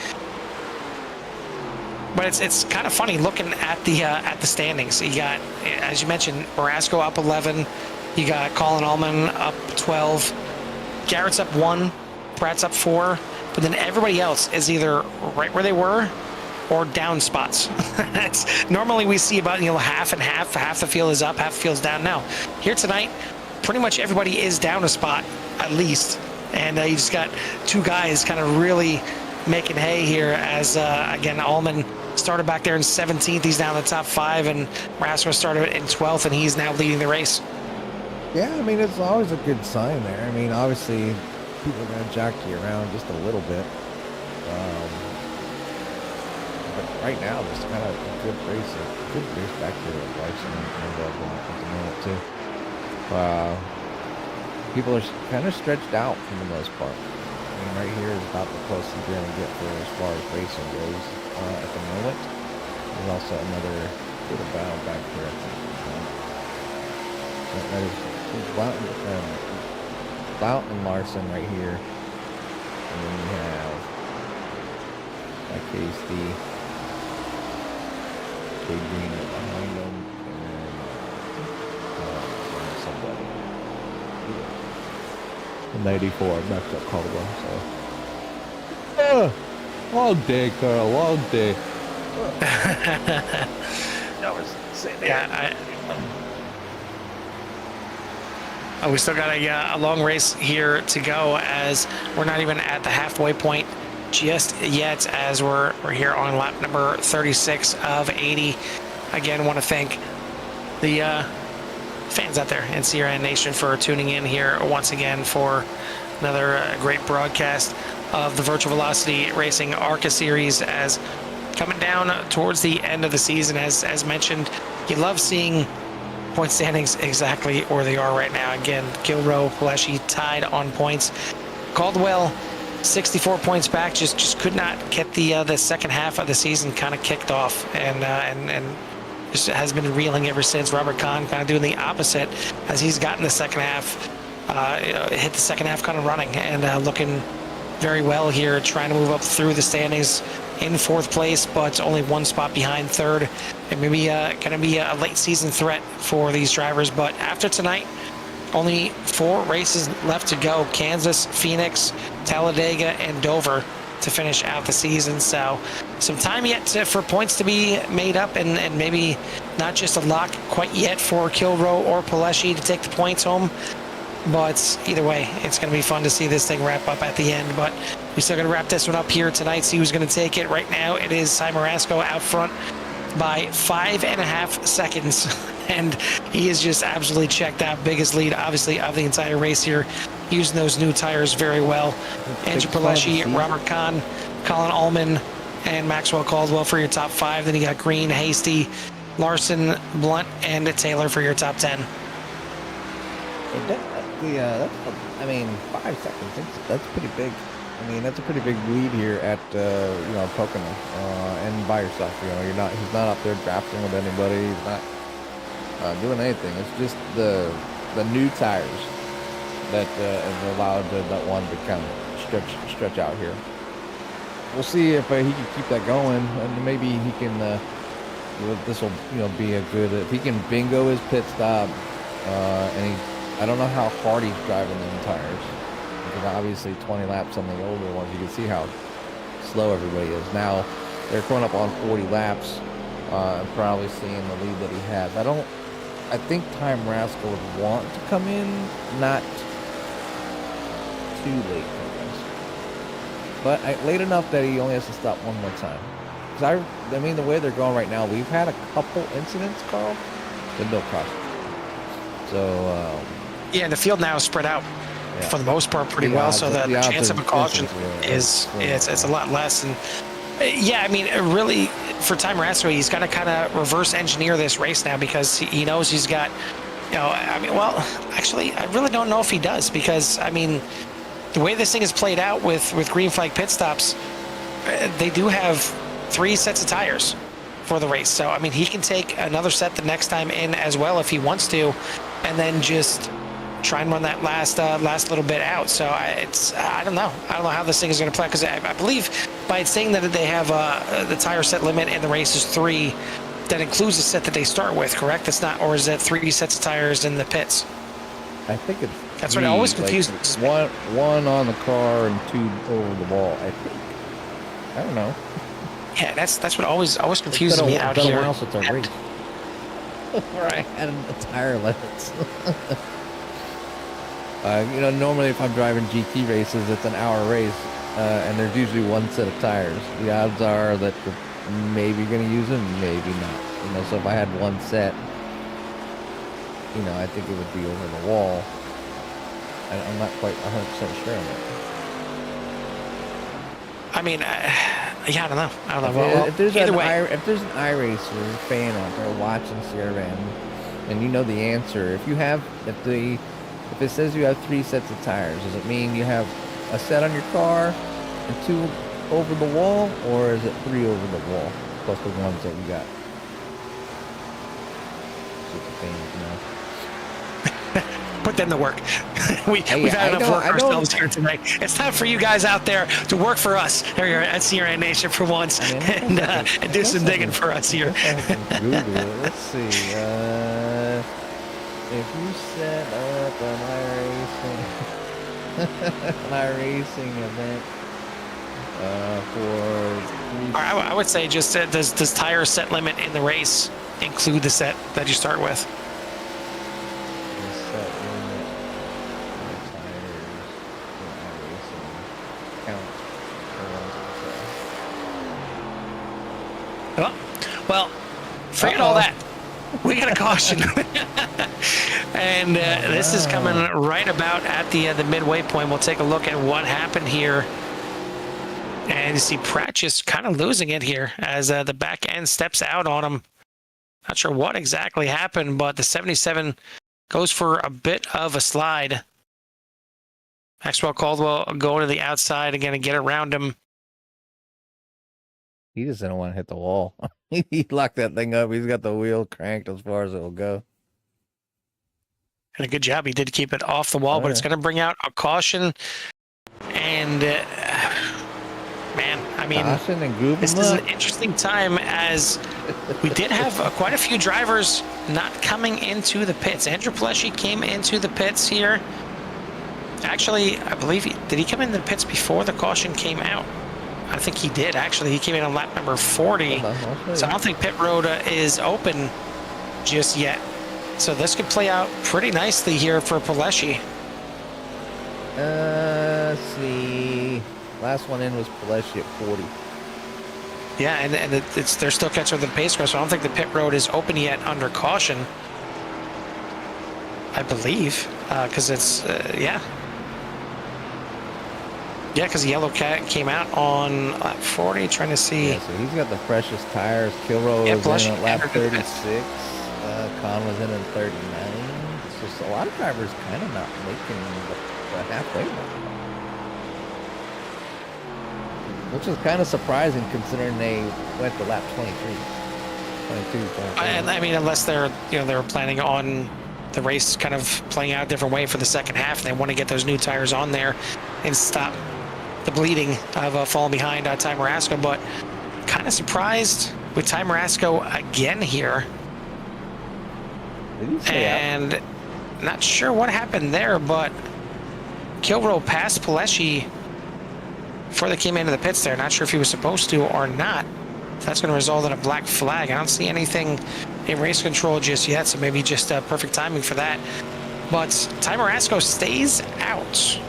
But it's kind of funny looking at the standings. You got, as you mentioned, Marasco up 11, You got Colin Allman up 12. Garrett's up 1. Pratt's up 4. But then everybody else is either right where they were or down spots. Normally we see about half and half. Half the field is up, half the field is down. Now, here tonight, pretty much everybody is down a spot at least. And you just got 2 guys kind of really making hay here as, again, Allman started back there in 17th. He's now in the top 5, and Rasmus started in 12th, and he's now leading the race. Yeah, I mean, it's always a good sign there. I mean, obviously, people are going to jock you around just a little bit. But right now, just kind of a good race back here at Iracing and at the moment, too. People are kind of stretched out for the most part. I mean, right here is about the closest you're going to get for as far as racing goes at the moment. There's also another little battle back here, I think. That is Blount and Larson right here. And then you have like KSD, K Green behind them, and somebody. 94 backed up Caldwell. So long day, Carl. Long day. That was insane. Yeah, we still got a long race here to go, as we're not even at the halfway point just yet, as we're here on lap number 36 of 80. Again, want to thank the fans out there in CRN Nation for tuning in here once again for another great broadcast of the Virtual Velocity Racing ARCA series, as coming down towards the end of the season. As mentioned, you love seeing point standings exactly where they are right now. Again, Kilroe, Paleshi tied on points. Caldwell 64 points back, just could not get the second half of the season kind of kicked off, and just has been reeling ever since. Robert Kahn kind of doing the opposite, as he's gotten the second half, hit the second half kind of running and looking very well here, trying to move up through the standings in 4th place, but only 1 spot behind 3rd. And maybe going to be a late season threat for these drivers. But after tonight, only 4 races left to go: Kansas, Phoenix, Talladega, and Dover to finish out the season. So some time yet for points to be made up, and maybe not just a lock quite yet for Kilroe or Paleshi to take the points home. But either way, it's going to be fun to see this thing wrap up at the end. But we still going to wrap this one up here tonight, see who's going to take it. Right now, it is Simon Marasco out front by 5.5 seconds. And he is just absolutely checked out. Biggest lead, obviously, of the entire race here, using those new tires very well. Andrew Paleshi, Robert Kahn, Colin Allman, and Maxwell Caldwell for your top 5. Then you got Green, Hasty, Larson, Blunt, and Taylor for your top 10. I mean, 5 seconds, that's pretty big. I mean, that's a pretty big lead here at, Pocono, and by yourself. He's not up there drafting with anybody. He's not doing anything. It's just the new tires that have allowed that one to kind of stretch out here. We'll see if he can keep that going, and maybe he can. This will be a good, if he can bingo his pit stop, and I don't know how hard he's driving them tires, because obviously 20 laps on the older ones, you can see how slow everybody is. Now they're going up on 40 laps, and probably seeing the lead that he has. I think Ty Marasco would want to come in not too late for this, but late enough that he only has to stop one more time. Because I mean, the way they're going right now, we've had a couple incidents, Carl, with no caution. So yeah, the field now is spread out for the most part pretty well, so that the chance of a caution is it's a lot less. And yeah, I mean, really, for Ty Marasco, he's got to kind of reverse engineer this race now, because he knows he's got, I mean, well, actually, I really don't know if he does, because, I mean, the way this thing is played out with green flag pit stops, they do have 3 sets of tires for the race. So, I mean, he can take another set the next time in as well if he wants to, and then just try and run that last little bit out. So I don't know how this thing is going to play, because I believe by it saying that they have the tire set limit in the race is 3, that includes the set that they start with, correct? It's not, or is that 3 sets of tires in the pits? I think it's That's three, what always like, confuses me. one on the car and 2 over the wall. I think. I don't know. Yeah, that's what always confuses It's me been out a here. while since I raced. Where I had a tire limits. Normally if I'm driving GT races, it's an hour race, and there's usually one set of tires. The odds are that you're maybe going to use them, maybe not. So if I had one set, I think it would be over the wall. I'm not quite 100% sure on that. I mean, yeah, I don't know. Well, if there's either way, if there's an iRacer fan out there watching CRM, and you know the answer, if it says you have 3 sets of tires, does it mean you have a set on your car and 2 over the wall, or is it 3 over the wall plus the ones that you got? put them to work. We've had enough work ourselves here tonight. It's time for you guys out there to work for us here at CRN Nation for once, and do some digging for us here. Google it. Let's see. If you set up an iRacing event for... I would say just does tire set limit in the race include the set that you start with? Well, forget all that. We got a caution. And this is coming right about at the midway point. We'll take a look at what happened here. And you see Pratt just kind of losing it here as the back end steps out on him. Not sure what exactly happened, but the 77 goes for a bit of a slide. Maxwell Caldwell going to the outside again and get around him. He just didn't want to hit the wall. He locked that thing up. He's got the wheel cranked as far as it will go. And a good job. He did keep it off the wall, but it's going to bring out a caution. And, man, I mean, this is an interesting time as we did have quite a few drivers not coming into the pits. Andrew Pleshy came into the pits here. Actually, I believe did he come into the pits before the caution came out? I think he did, actually. He came in on lap number 40. So I don't think pit road is open just yet. So this could play out pretty nicely here for Paleshi. Let's see. Last one in was Paleshi at 40. Yeah, and they're still catching the pace car, so I don't think the pit road is open yet under caution. I believe, because it's, yeah. Yeah, because the yellow cat came out on lap 40, trying to see. Yeah, so he's got the freshest tires. Kilroe was in at lap 36. Con was in at 39. It's just a lot of drivers kind of not making the halfway mark. Which is kind of surprising considering they went to lap 23. 22, 23. And I mean, unless they were planning on the race kind of playing out a different way for the second half. They want to get those new tires on there and stop the bleeding of falling behind Ty Marasco, but kind of surprised with Ty Marasco again here. And not sure what happened there, but Kilroe passed Paleshi before they came into the pits there. Not sure if he was supposed to or not. So that's going to result in a black flag. I don't see anything in race control just yet, so maybe just perfect timing for that. But Ty Marasco stays out.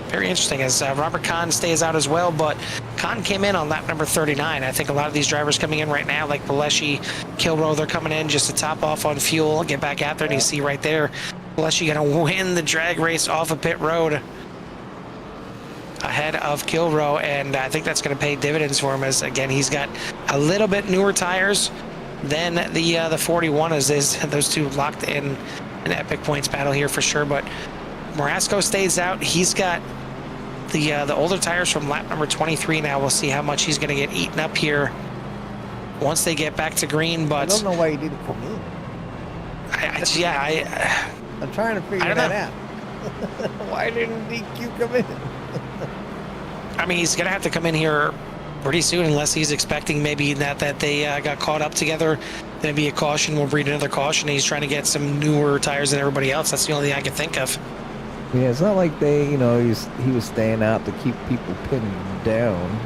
Very interesting, as Robert Kahn stays out as well, but Kahn came in on lap number 39. I think a lot of these drivers coming in right now, like Paleshi, Kilroe, they're coming in just to top off on fuel, get back out there, and you see right there, Paleshi going to win the drag race off of pit road ahead of Kilroe, and I think that's going to pay dividends for him, as, again, he's got a little bit newer tires than the 41, as those two locked in an epic points battle here for sure, but Marasco stays out. He's got the older tires from lap number 23 now. We'll see how much he's going to get eaten up here once they get back to green. But I don't know why he didn't come in. I'm trying to figure that out. Why didn't DQ come in? I mean, he's going to have to come in here pretty soon, unless he's expecting maybe that they got caught up together. Then be a caution. We'll breed another caution. He's trying to get some newer tires than everybody else. That's the only thing I can think of. Yeah, it's not like they, he was staying out to keep people pinned down.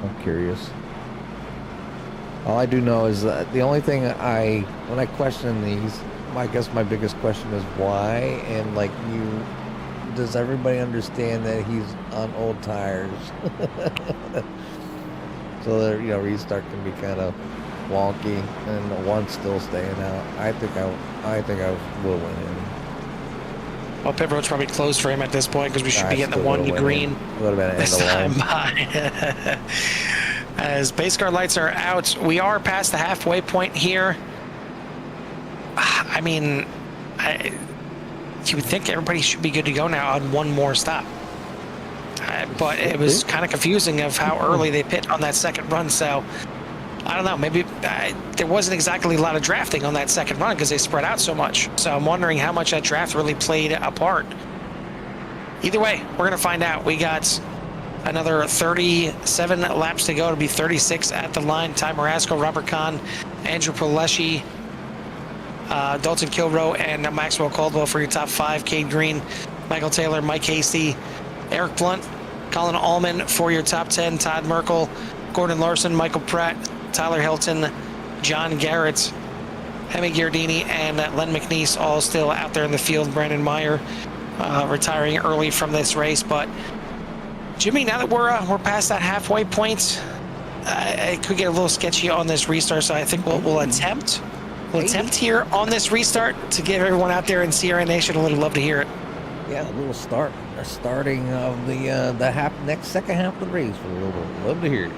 I'm curious. All I do know is that the only thing when I question these, I guess my biggest question is why, and does everybody understand that he's on old tires? So that, restart can be kind of wonky, and the one's still staying out. I think I will win him. Well, pit road's probably closed for him at this point because we should be getting the one to green Would have been this time by. As base car lights are out, we are past the halfway point here. I mean, you would think everybody should be good to go now on one more stop. But it was kind of confusing of how early they pit on that second run, so I don't know, maybe there wasn't exactly a lot of drafting on that second run because they spread out so much. So I'm wondering how much that draft really played a part. Either way, we're going to find out. We got another 37 laps to go to be 36 at the line. Ty Marasco, Robert Kahn, Andrew Palesci, Dalton Kilrow, and Maxwell Caldwell for your top 5. Cade Green, Michael Taylor, Mike Hasty, Eric Blunt, Colin Allman for your top 10. Todd Merkel, Gordon Larson, Michael Pratt, Tyler Hilton, John Garrett, Hemi Giardini, and Len McNeese all still out there in the field. Brandon Meyer retiring early from this race. But Jimmy, now that we're past that halfway point, it could get a little sketchy on this restart. So I think we'll attempt here on this restart to give everyone out there in Sierra Nation a little love to hear it. Yeah, a little starting of the next second half of the race. We'll love to hear it.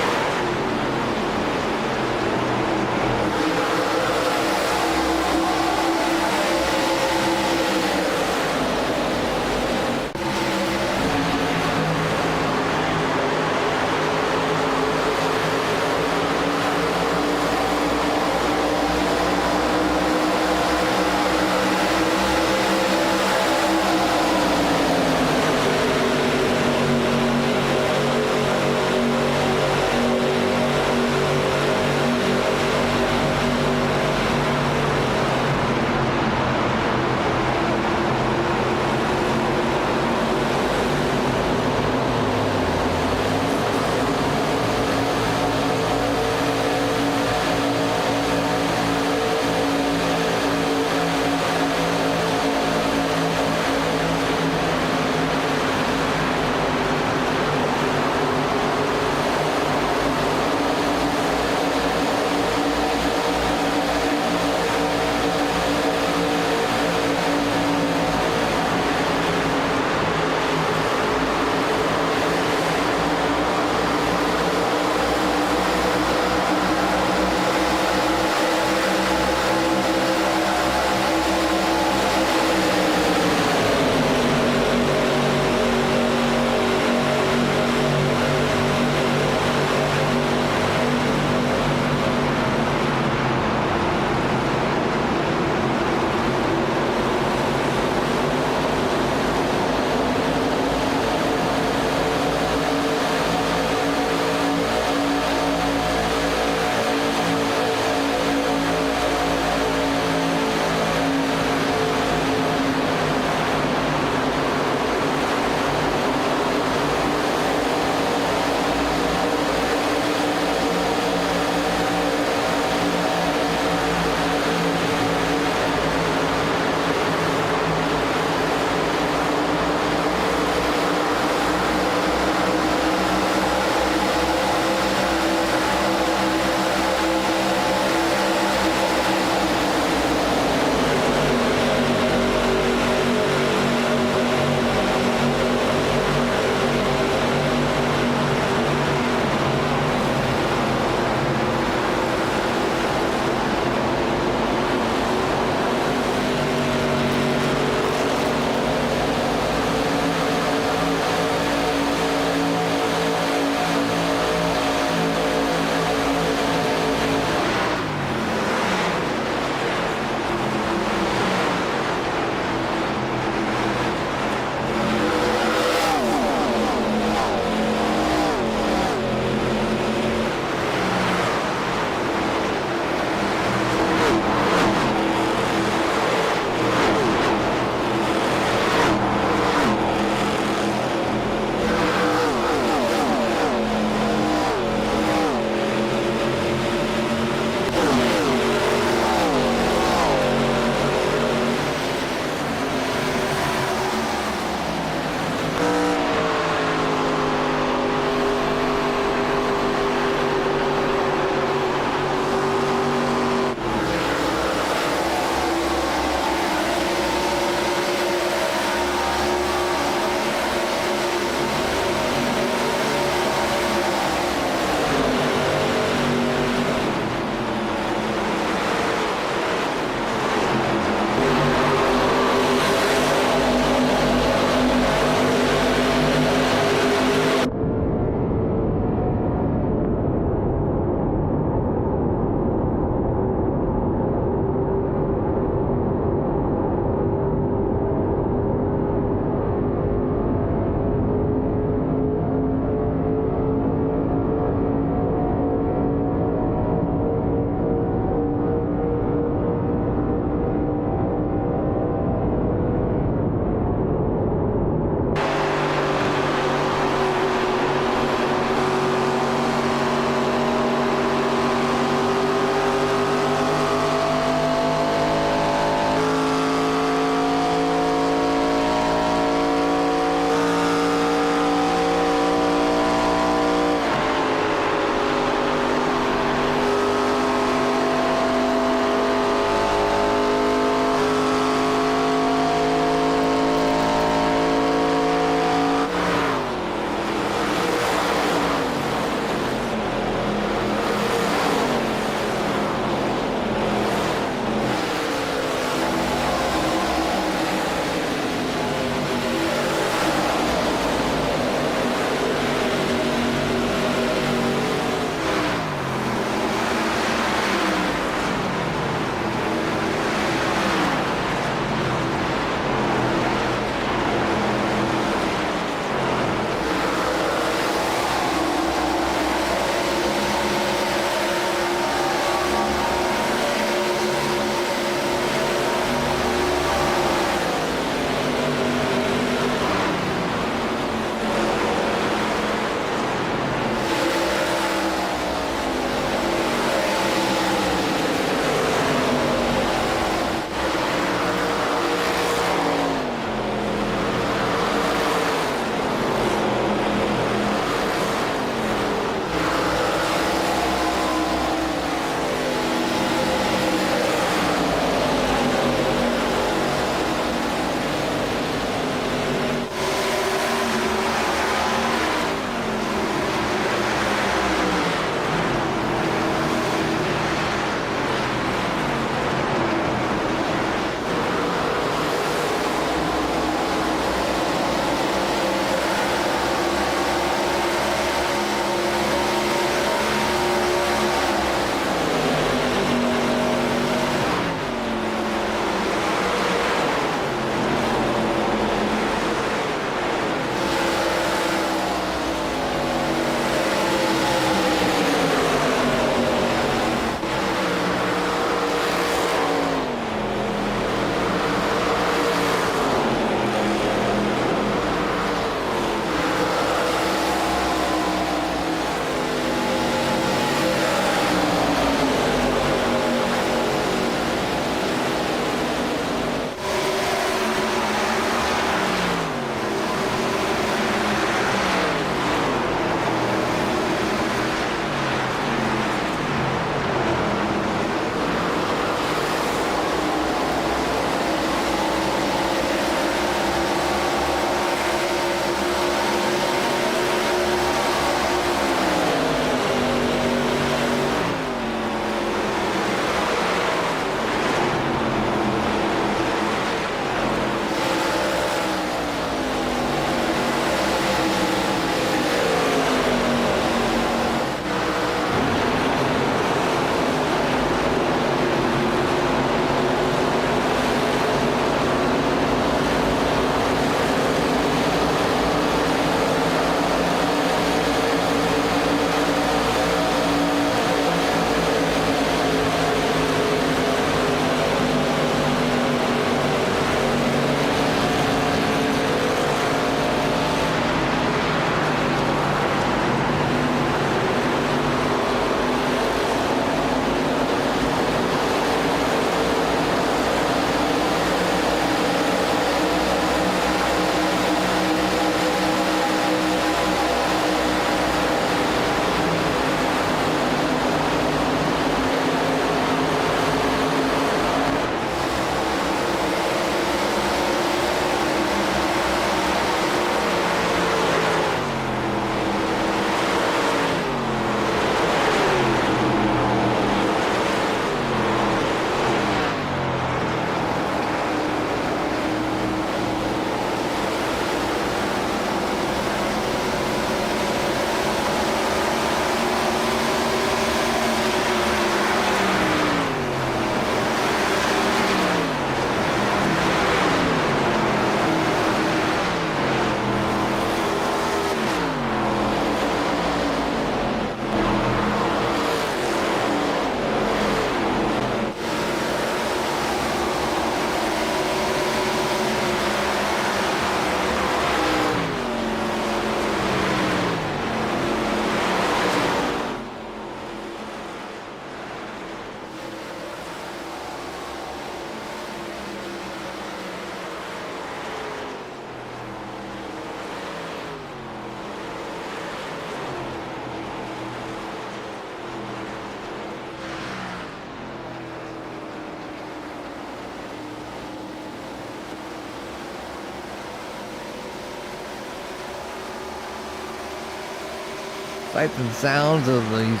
sights and sounds of these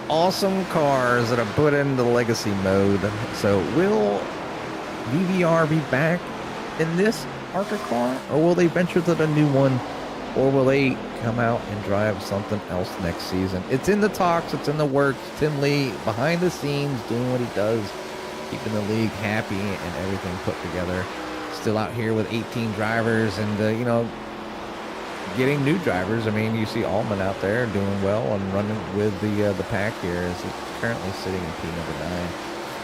awesome cars that are put into legacy mode. So will VVR be back in this ARCA car, or will they venture to the new one, or will they come out and drive something else next season? It's in the talks, it's in the works. Tim Lee behind the scenes doing what he does, keeping the league happy and everything put together. Still out here with 18 drivers and you know, getting new drivers. I mean, you see Allman out there doing well and running with the pack here, as he's currently sitting in P number 9.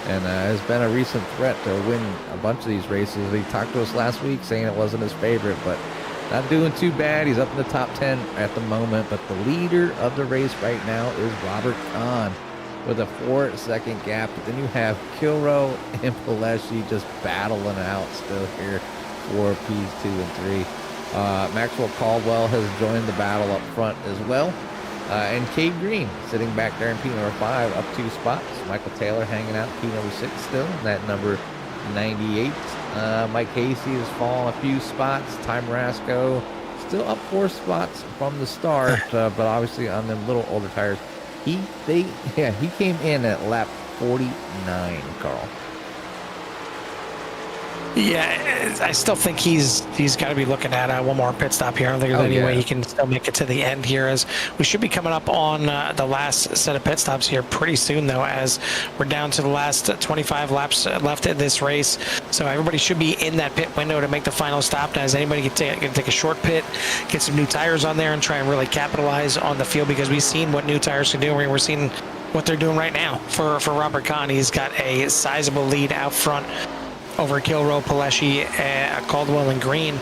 And has been a recent threat to win a bunch of these races. He talked to us last week saying it wasn't his favorite, but not doing too bad. He's up in the top 10 at the moment, but the leader of the race right now is Robert Kahn with a 4-second gap. But then you have Kilrow and Paleshi just battling out still here for Ps 2 and 3. Maxwell Caldwell has joined the battle up front as well. And Cade Green sitting back there in P number 5, up 2 spots. Michael Taylor hanging out P number 6 still, that number 98. Mike Hasey has fallen a few spots. Ty Marasco still up 4 spots from the start, but obviously on them little older tires. He came in at lap 49, Carl. Yeah, I still think he's got to be looking at one more pit stop here. I don't think there's any way he can still make it to the end here, as we should be coming up on the last set of pit stops here pretty soon, though, as we're down to the last 25 laps left in this race. So everybody should be in that pit window to make the final stop. Now, as anybody can take a short pit, get some new tires on there, and try and really capitalize on the field, because we've seen what new tires can do. We're seeing what they're doing right now for Robert Kahn. He's got a sizable lead out front over Kilrow, Paleshi, Caldwell, and Green.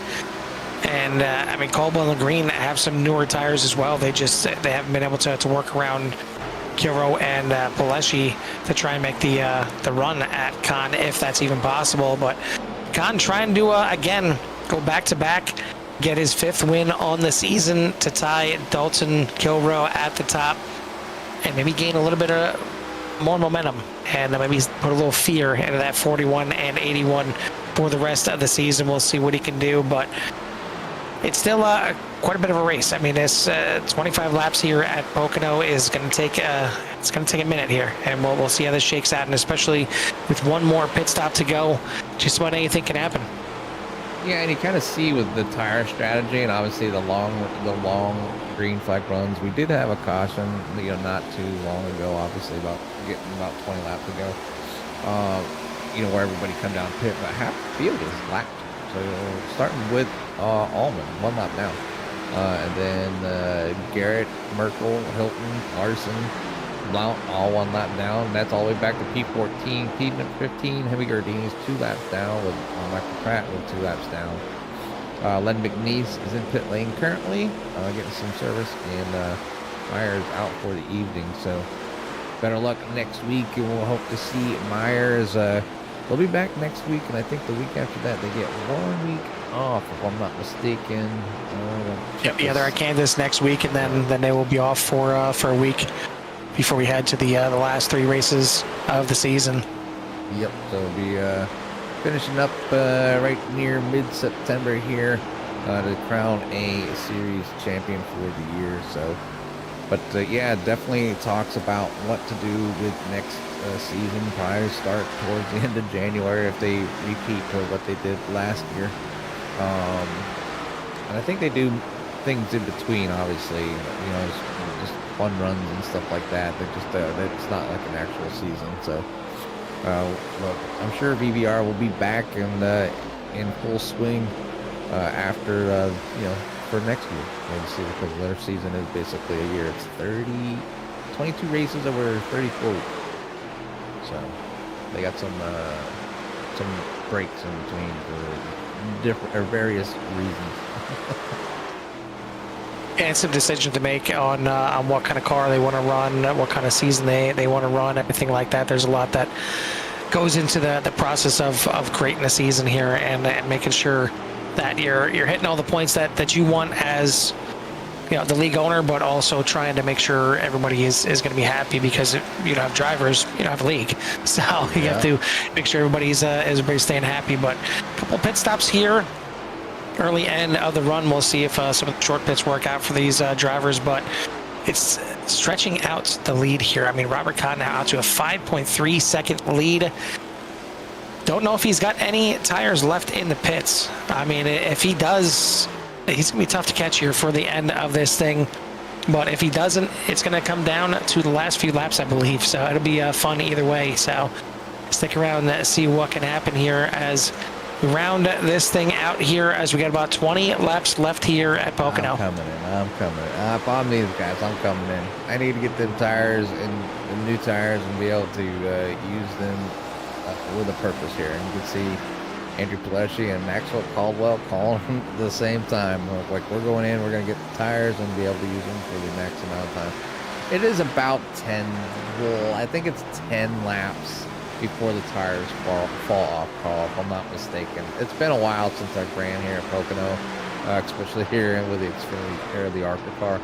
And I mean, Caldwell and Green have some newer tires as well. They haven't been able to work around Kilrow and Paleshi to try and make the run at Kahn, if that's even possible. But Kahn trying to again go back to back, get his 5th win on the season to tie Dalton Kilrow at the top, and maybe gain a little bit of more momentum, and maybe put a little fear into that 41 and 81 for the rest of the season. We'll see what he can do, but it's still quite a bit of a race. I mean, this 25 laps here at Pocono is going to take a minute here, and we'll see how this shakes out. And especially with one more pit stop to go, just about anything can happen. Yeah, and you kind of see with the tire strategy, and obviously the long green flag runs. We did have a caution, you know, not too long ago, obviously about 20 laps ago. You know, where everybody come down pit, but half the field is lapped. So starting with Allman, 1 lap down, and then Garrett, Merkel, Hilton, Larson, Blount, all 1 lap down. And that's all the way back to P14, P15. Heavy Gardini's 2 laps down, with Michael Pratt with 2 laps down. Len McNeese is in pit lane currently, getting some service, and Myers out for the evening. So better luck next week, and we'll hope to see Myers. They'll be back next week, and I think the week after that they get 1 week off, if I'm not mistaken. Yeah, they're at Kansas next week, and then they will be off for a week before we head to the last 3 races of the season. Yep, so we'll be finishing up right near mid-September here to crown a series champion for the year. So, but yeah, definitely talks about what to do with next season. Probably start towards the end of January if they repeat what they did last year. And I think they do things in between, obviously, you know, just fun runs and stuff like that. They're just it's not like an actual season. So look, I'm sure VVR will be back in full swing after you know, for next year. We'll see, because their season is basically a year. It's 22 races over 34 weeks. So they got some breaks in between for different or various reasons. And some decisions to make on what kind of car they want to run, what kind of season they want to run, everything like that. There's a lot that goes into the process of creating a season here, and making sure that you're hitting all the points that you want as, you know, the league owner, but also trying to make sure everybody is going to be happy, because if you don't have drivers, you don't have a league. So you have to make sure everybody's staying happy. But a couple pit stops here. Early end of the run, we'll see if some of the short pits work out for these drivers, but it's stretching out the lead here. I mean, Robert Kahn now out to a 5.3 second lead. Don't know if he's got any tires left in the pits. I mean, if he does, he's going to be tough to catch here for the end of this thing. But if he doesn't, it's going to come down to the last few laps, I believe. So it'll be fun either way. So stick around and see what can happen here as we round this thing out here, as we got about 20 laps left here at Pocono. I'm coming in. If I'm these guys, I'm coming in. I need to get them tires and the new tires and be able to use them with a purpose here. And you can see Andrew Pileshi and Maxwell Caldwell calling them at the same time. Like, we're going in, we're going to get the tires and be able to use them for the max amount of time. It is about 10, well, I think it's 10 laps before the tires fall off, Carl, if I'm not mistaken. It's been a while since I've ran here at Pocono, especially here with the Xfinity or the ARCA car.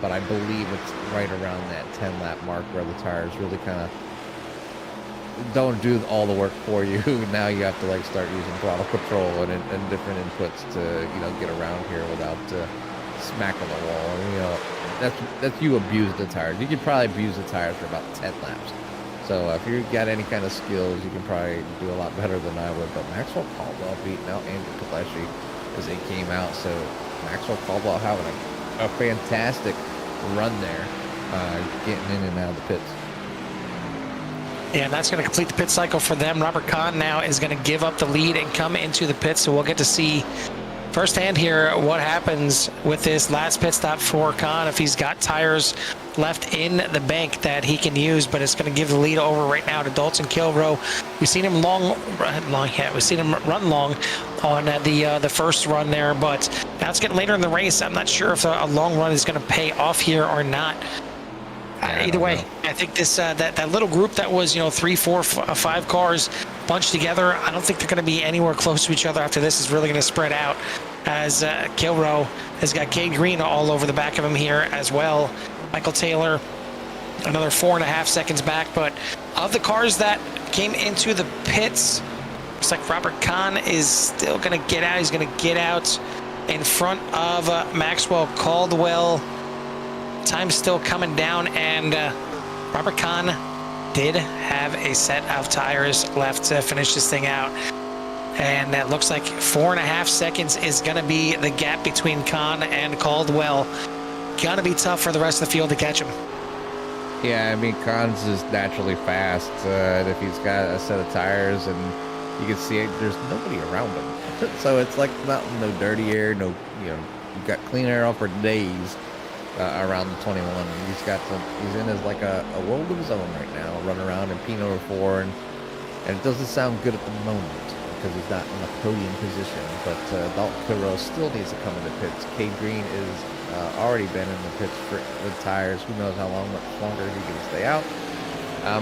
But I believe it's right around that 10 lap mark where the tires really kind of don't do all the work for you. Now you have to like start using throttle control and different inputs to, you know, get around here without smacking the wall. And, you know, that's you abuse the tires. You could probably abuse the tires for about 10 laps. So if you got any kind of skills, you can probably do a lot better than I would. But Maxwell Caldwell beating out Andrew Pileshi as they came out. So Maxwell Caldwell having a fantastic run there, getting in and out of the pits. Yeah, and that's going to complete the pit cycle for them. Robert Kahn now is going to give up the lead and come into the pits. So we'll get to see firsthand here what happens with this last pit stop for Kahn, if he's got tires left in the bank that he can use. But it's going to give the lead over right now to Dalton Kilrow. We've seen him we've seen him run long on the first run there, but now it's getting later in the race. I'm not sure if a long run is going to pay off here or not. Either way, I think this that little group that was, you know, 3, 4, 5 cars bunched together, I don't think they're going to be anywhere close to each other after this. Is really going to spread out, as Kilrow has got Cade Green all over the back of him here as well. Michael Taylor another 4.5 seconds back. But of the cars that came into the pits, looks like Robert Kahn is still going to get out. He's going to get out in front of Maxwell Caldwell. Time's still coming down, and Robert Kahn did have a set of tires left to finish this thing out. And that looks like 4.5 seconds is going to be the gap between Kahn and Caldwell. Going to be tough for the rest of the field to catch him. Yeah, I mean, Kahn's is naturally fast. And if he's got a set of tires, and you can see it, there's nobody around him. So it's like no dirty air, no, you know, you've got clean air out for days. Around the 21, and he's in as like a world of his own right now, running around in P #4, and it doesn't sound good at the moment because he's not in a podium position. But Dalton Kilrow still needs to come in the pits. Cade Green is already been in the pits with tires. Who knows how much longer he can stay out.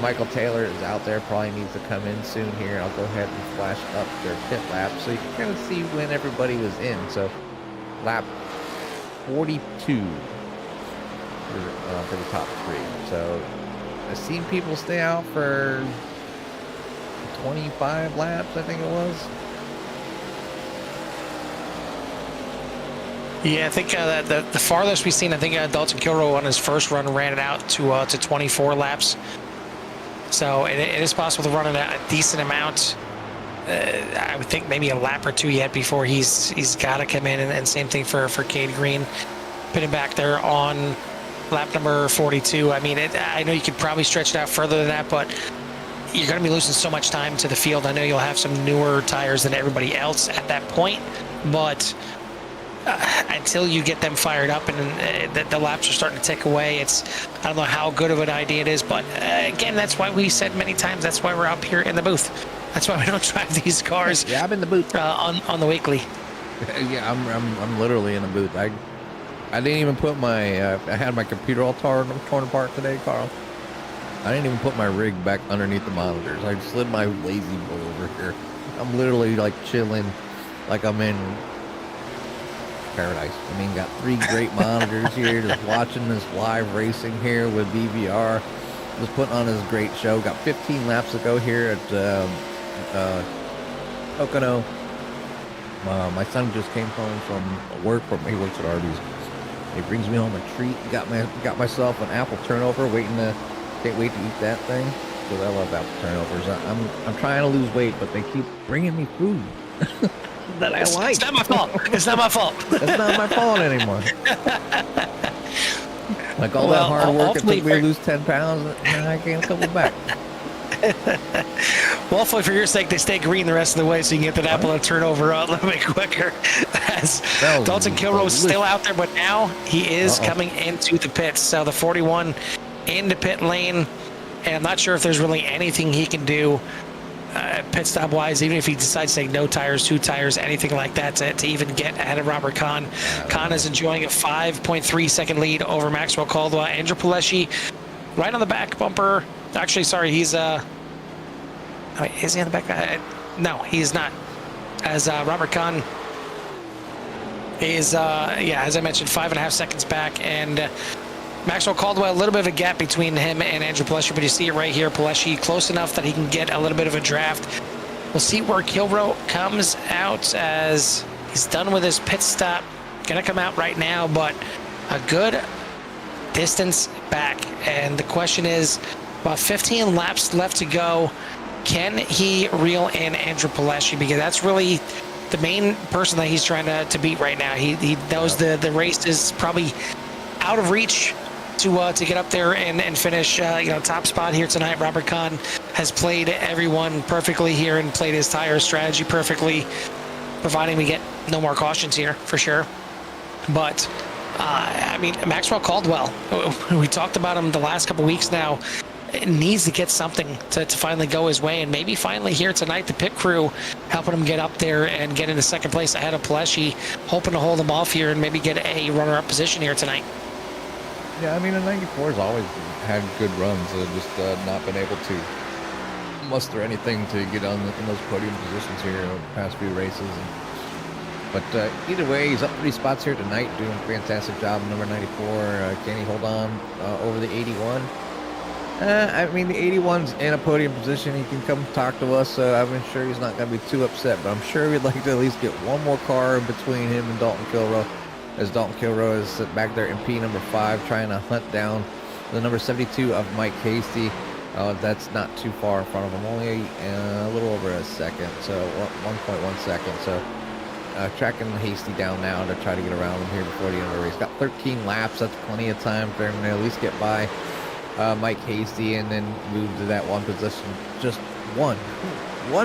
Michael Taylor is out there, probably needs to come in soon here. I'll go ahead and flash up their pit lap so you can kind of see when everybody was in. So lap 42. For the top 3. So I've seen people stay out for 25 laps, I think it was. Yeah, I think the farthest we've seen, I think Dalton Kilrow on his first run ran it out to 24 laps. So it is possible to run it a decent amount. I would think maybe a lap or 2 yet before he's got to come in, and same thing for Cade Green, pitting back there on lap number 42. I mean, I know you could probably stretch it out further than that, but you're going to be losing so much time to the field. I know you'll have some newer tires than everybody else at that point, but until you get them fired up and the laps are starting to tick away, I don't know how good of an idea it is, but again, that's why we said many times, that's why we're up here in the booth. That's why we don't drive these cars. Yeah, I'm in the booth on the weekly. Yeah, I'm literally in the booth. I didn't even put my, I had my computer all torn apart today, Carl. I didn't even put my rig back underneath the monitors. I slid my lazy boy over here. I'm literally like chilling, like I'm in paradise. I mean, got 3 great monitors here, just watching this live racing here with VVR. Just putting on this great show. Got 15 laps to go here at Pocono. My son just came home from work. He works at Arby's. He brings me home a treat. Got myself an apple turnover. Can't wait to eat that thing. Because I love apple turnovers. I'm trying to lose weight, but they keep bringing me food that I like. It's not my fault. It's not my fault. It's not my fault anymore. Like all that hard work it took me to lose 10 pounds, and I gained a couple back. Well, hopefully for your sake, they stay green the rest of the way so you can get that apple and turnover a little bit quicker. As Dalton Kilroe's still out there, but now he is coming into the pits. So the 41 into pit lane, and I'm not sure if there's really anything he can do pit stop wise, even if he decides to take no tires, 2 tires, anything like that to even get ahead of Robert Kahn. Kahn is enjoying a 5.3 second lead over Maxwell Caldwell. Andrew Pileshi right on the back bumper. Actually, sorry, he's is he on the back? No, he's not. As Robert Kahn is, as I mentioned, 5.5 seconds back, and Maxwell Caldwell, a little bit of a gap between him and Andrew Pileshi, but you see it right here. Pileshi close enough that he can get a little bit of a draft. We'll see where Kilroe comes out as he's done with his pit stop. Gonna come out right now, but a good distance back. And the question is, about 15 laps left to go. Can he reel in Andrew Pileshi? Because that's really the main person that he's trying to beat right now. He knows the race is probably out of reach to get up there and finish top spot here tonight. Robert Kahn has played everyone perfectly here and played his tire strategy perfectly, providing we get no more cautions here for sure. But I mean, Maxwell Caldwell, we talked about him the last couple weeks now. It needs to get something to finally go his way, and maybe finally here tonight the pit crew helping him get up there and get into second place ahead of Pileshi, hoping to hold him off here and maybe get a runner-up position here tonight. Yeah, I mean, the 94's always had good runs, just not been able to muster anything to get in those podium positions here in the past few races. But either way, he's up 3 spots here tonight, doing a fantastic job. Number 94, can he hold on over the 81? I mean, the 81's in a podium position. He can come talk to us, so I'm sure he's not going to be too upset. But I'm sure we'd like to at least get one more car in between him and Dalton Kilroe, as Dalton Kilroe is back there in P number 5, trying to hunt down the number 72 of Mike Hasty. That's not too far in front of him, only a little over a second, so 1.1 second. So tracking Hasty down now to try to get around him here before the end of the race. Got 13 laps. That's plenty of time for him to at least get by Mike Hasty and then move to that one position, just one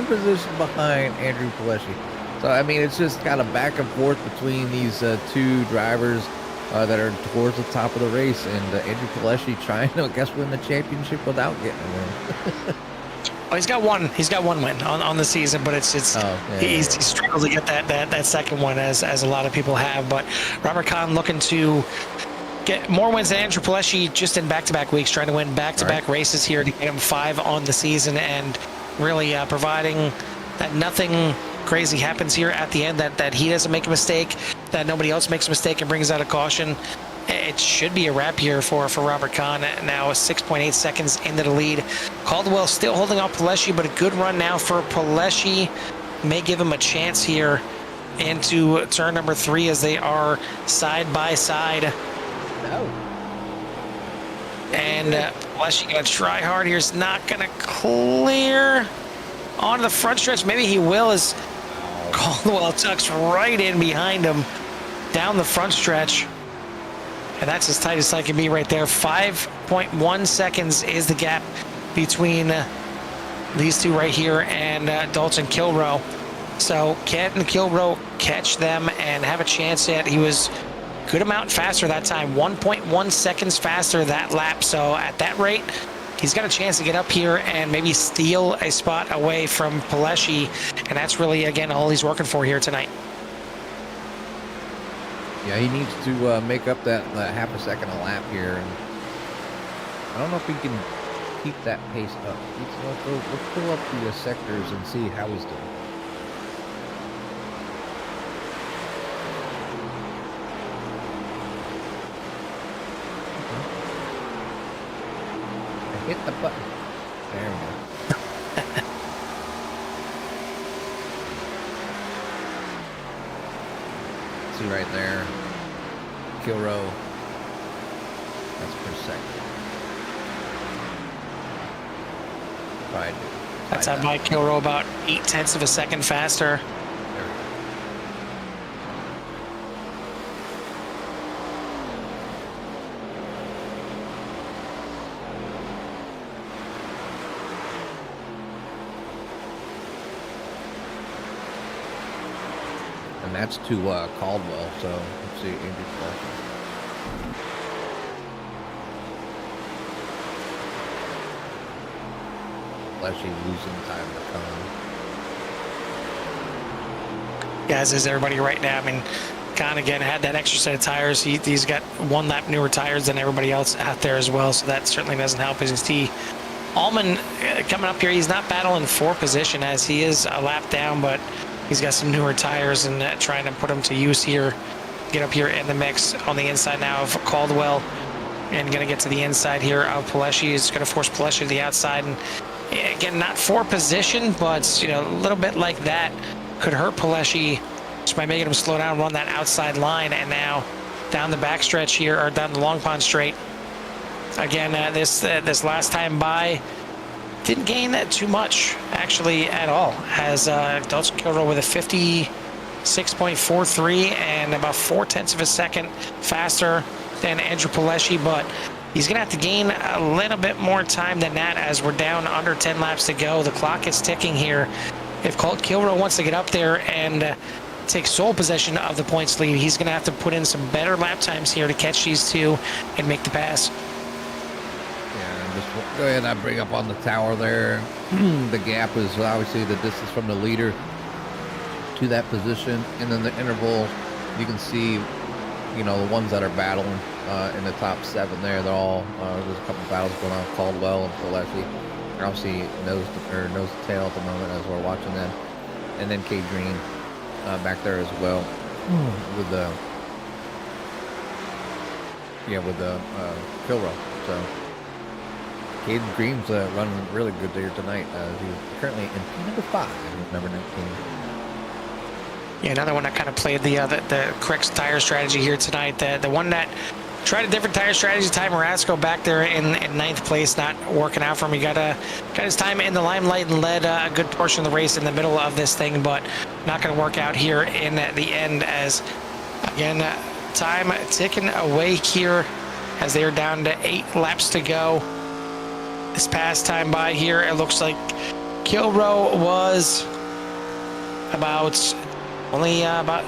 position behind Andrew Pileshi. So I mean, it's just kind of back and forth between these 2 drivers that are towards the top of the race, and Andrew Pileshi trying to, I guess, win the championship without getting a win. Oh, he's got one win on the season, but he struggled to get that second one as a lot of people have. But Robert Kahn looking to get more wins than Andrew Pileshi just in back-to-back weeks, trying to win back-to-back races here to get him 5 on the season, and really providing that nothing crazy happens here at the end, that he doesn't make a mistake, that nobody else makes a mistake and brings out a caution. It should be a wrap here for Robert Kahn. Now 6.8 seconds into the lead. Caldwell still holding off Pileshi, but a good run now for Pileshi. May give him a chance here into turn number 3 as they are side by side. And Pileshi gonna try hard here. Is not gonna clear onto the front stretch. Maybe he will, as Caldwell tucks right in behind him down the front stretch. And that's as tight as I can be right there. 5.1 seconds is the gap between these 2 right here and Dalton Kilroe. So can Kilroe catch them and have a chance yet? He was good amount faster that time, 1.1 seconds faster that lap. So at that rate, he's got a chance to get up here and maybe steal a spot away from Pileshi. And that's really, again, all he's working for here tonight. Yeah, he needs to make up that half a second a lap here. And I don't know if he can keep that pace up. Let's pull up the sectors and see how he's doing. I hit the button. There we go. See right there, Kilrow. That's per second. Right. That's on Mike Kilrow about 0.8 of a second faster. There we go. And that's to Caldwell, so let's see, Andrew Clarkson. Actually losing time to come. As is everybody right now. I mean, Khan again had that extra set of tires. He's got 1 lap newer tires than everybody else out there as well, so that certainly doesn't help his T. Allman coming up here, he's not battling for position as he is a lap down, but he's got some newer tires and trying to put them to use here. Get up here in the mix on the inside now of Caldwell and going to get to the inside here of Paleshi. He's going to force Paleshi to the outside, and again, not for position, but a little bit like that could hurt Paleshi just by making him slow down, run that outside line, and now down the backstretch here, or down the Long Pond Straight. Again, this last time by, didn't gain too much actually at all. Has Dalton Kilrow with a 56.43 and about 0.4 of a second faster than Andrew Paleshi, but he's going to have to gain a little bit more time than that as we're down under 10 laps to go. The clock is ticking here. If Colt Kilrow wants to get up there and take sole possession of the points lead, he's going to have to put in some better lap times here to catch these two and make the pass. Yeah, and just go ahead and bring up on the tower there. The gap is obviously the distance from the leader to that position, and then the interval, you can see, the ones that are battling in the top 7 there, they're all, there's a couple battles going on, Caldwell and Paleshi. Obviously nose to tail at the moment as we're watching them. And then Cade Green back there as well with the Kilrow. So Cade Green's running really good there tonight. He's currently in P5, number 19. Yeah, another one that kind of played the correct tire strategy here tonight. The one that tried a different tire strategy, Ty Marasco back there in 9th place, not working out for him. He got his time in the limelight and led a good portion of the race in the middle of this thing, but not going to work out here in the end as, again, time ticking away here as they are down to 8 laps to go. This past time by here, it looks like Kilrow was only about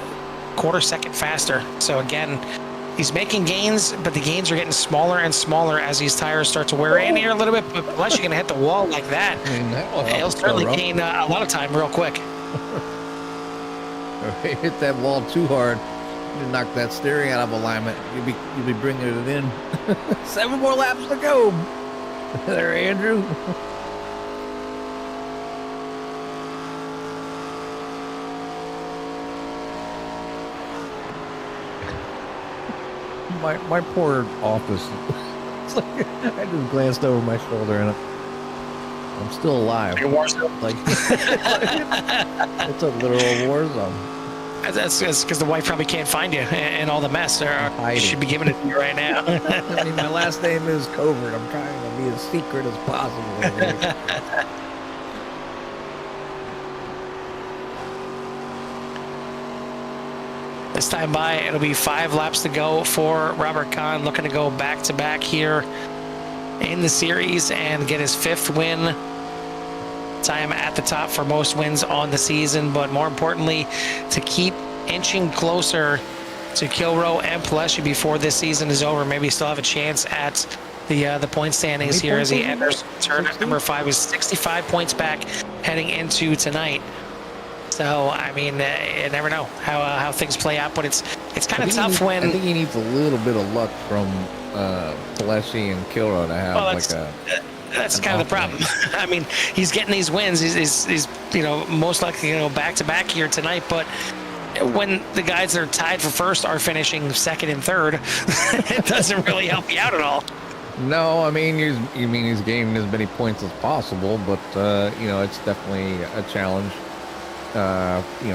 quarter second faster. So again, he's making gains, but the gains are getting smaller and smaller as these tires start to wear in here a little bit. But unless you're going to hit the wall like that, he'll certainly gain a lot of time real quick. Hit that wall too hard, you knock that steering out of alignment. You'll be bringing it in. 7 more laps to go. There, Andrew. My poor office. It's like I just glanced over my shoulder and I'm still alive. Like a war zone. Like it's a literal war zone. That's because the wife probably can't find you and all the mess. Or she should be giving it to you right now. I mean, my last name is Covert. I'm trying to be as secret as possible. This time by, it'll be 5 laps to go for Robert Kahn, looking to go back-to-back here in the series and get his 5th win. Time at the top for most wins on the season, but more importantly, to keep inching closer to Kilrow and Paleshi before this season is over. Maybe still have a chance at the point standings here as he enters turn number 5 is 65 points back heading into tonight. So I mean, you never know how things play out, but it's kind of tough when I think he needs a little bit of luck from Paleshi and Kilrow to have that's kind of the problem. I mean, he's getting these wins. He's most likely going to go back to back here tonight, but when the guys that are tied for first are finishing 2nd and 3rd, it doesn't really help you out at all. No, I mean he's gaining as many points as possible, but it's definitely a challenge. For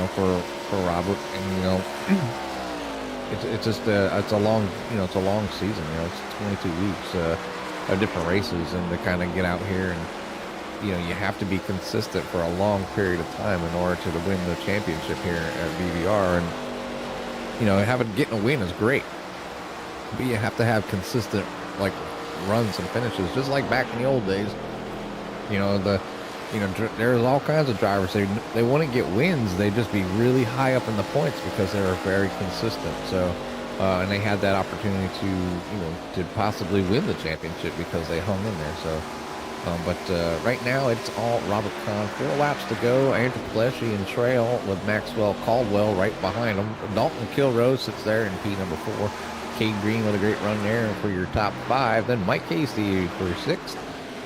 Robert, and it's just it's a long, it's a long season. It's 22 weeks of different races, and to kind of get out here and you have to be consistent for a long period of time in order to win the championship here at VVR. And getting a win is great, but you have to have consistent runs and finishes, just like back in the old days. There's all kinds of drivers. They wouldn't get wins. They'd just be really high up in the points because they were very consistent. So, and they had that opportunity to possibly win the championship because they hung in there. So, but right now it's all Robert Kahn. 4 laps to go. Andrew Pleshy in trail with Maxwell Caldwell right behind him. Dalton Kilrose sits there in P number 4. Cade Green with a great run there for your top 5. Then Mike Casey for 6th.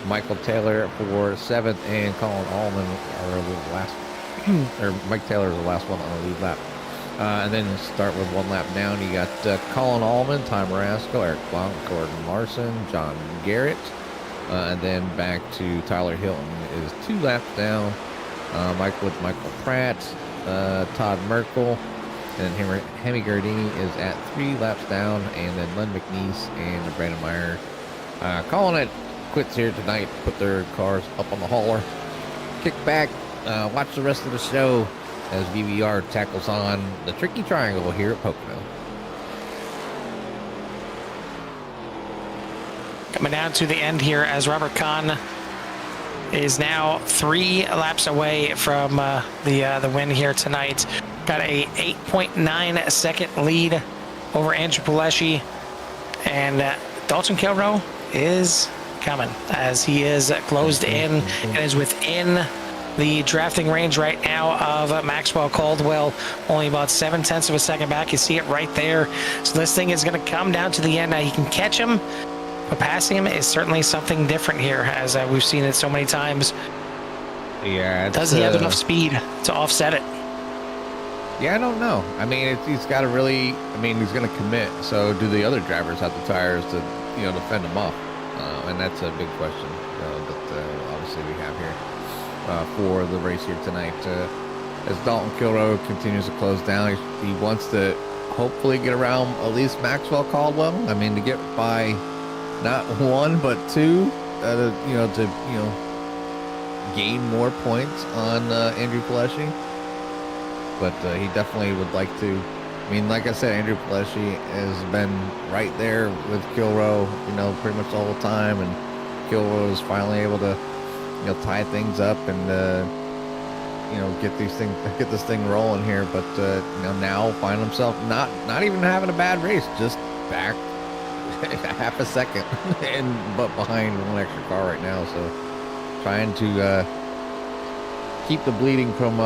Michael Taylor for 7th, and Colin Allman are the last, or Mike Taylor is the last one on the lead lap. And then start with 1 lap down. You got Colin Allman, Ty Marasco, Eric Blanc, Gordon Larson, John Garrett, and then back to Tyler Hilton is 2 laps down. Michael Pratt, Todd Merkel, and then Hemi Gardini is at 3 laps down, and then Len McNeese and Brandon Meyer calling it quits here tonight. Put their cars up on the hauler, kick back, watch the rest of the show as VVR tackles on the tricky triangle here at Pocono. Coming down to the end here as Robert Kahn is now 3 laps away from the win here tonight. Got a 8.9 second lead over Andrew Pileshi, and Dalton Kilroe is coming as he is closed in and is within the drafting range right now of Maxwell Caldwell, only about 0.7 of a second back. You see it right there. So this thing is going to come down to the end. Now he can catch him, but passing him is certainly something different here, as we've seen it so many times. Yeah, does he have enough speed to offset it? Yeah, I don't know. I mean, he's got to really. I mean, he's going to commit. So do the other drivers have the tires to defend him off? And that's a big question that obviously we have here for the race here tonight. As Dalton Kilroe continues to close down, he wants to hopefully get around at least Maxwell Caldwell. I mean, to get by not 1 but 2, to gain more points on Andrew Pileshi. But he definitely would like to. I mean, like I said, Andrew Pileshi has been right there with Kilroe, pretty much all the time, and Kilroe is finally able to, tie things up and, get this thing rolling here. But now find himself not even having a bad race, just back half a second, but behind 1 extra car right now. So trying to keep the bleeding from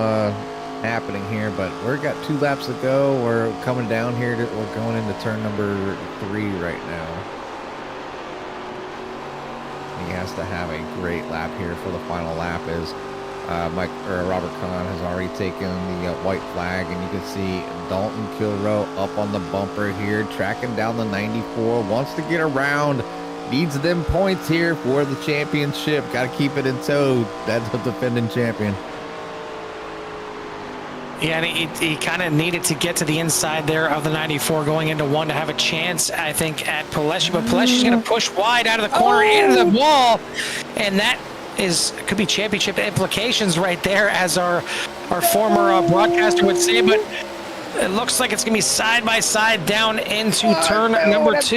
happening here, but we've got 2 laps to go. We're coming down here. We're going into turn number 3 right now. He has to have a great lap here for the final lap, as Robert Kahn has already taken the white flag, and you can see Dalton Kilroe up on the bumper here, tracking down the 94, wants to get around, needs them points here for the championship. Got to keep it in tow. That's the defending champion. Yeah, and he kind of needed to get to the inside there of the 94 going into 1 to have a chance, I think, at Pileshi. But Pileshi's going to push wide out of the corner into the wall, and that could be championship implications right there, as our former broadcaster would say. But it looks like it's going to be side by side down into turn number 2.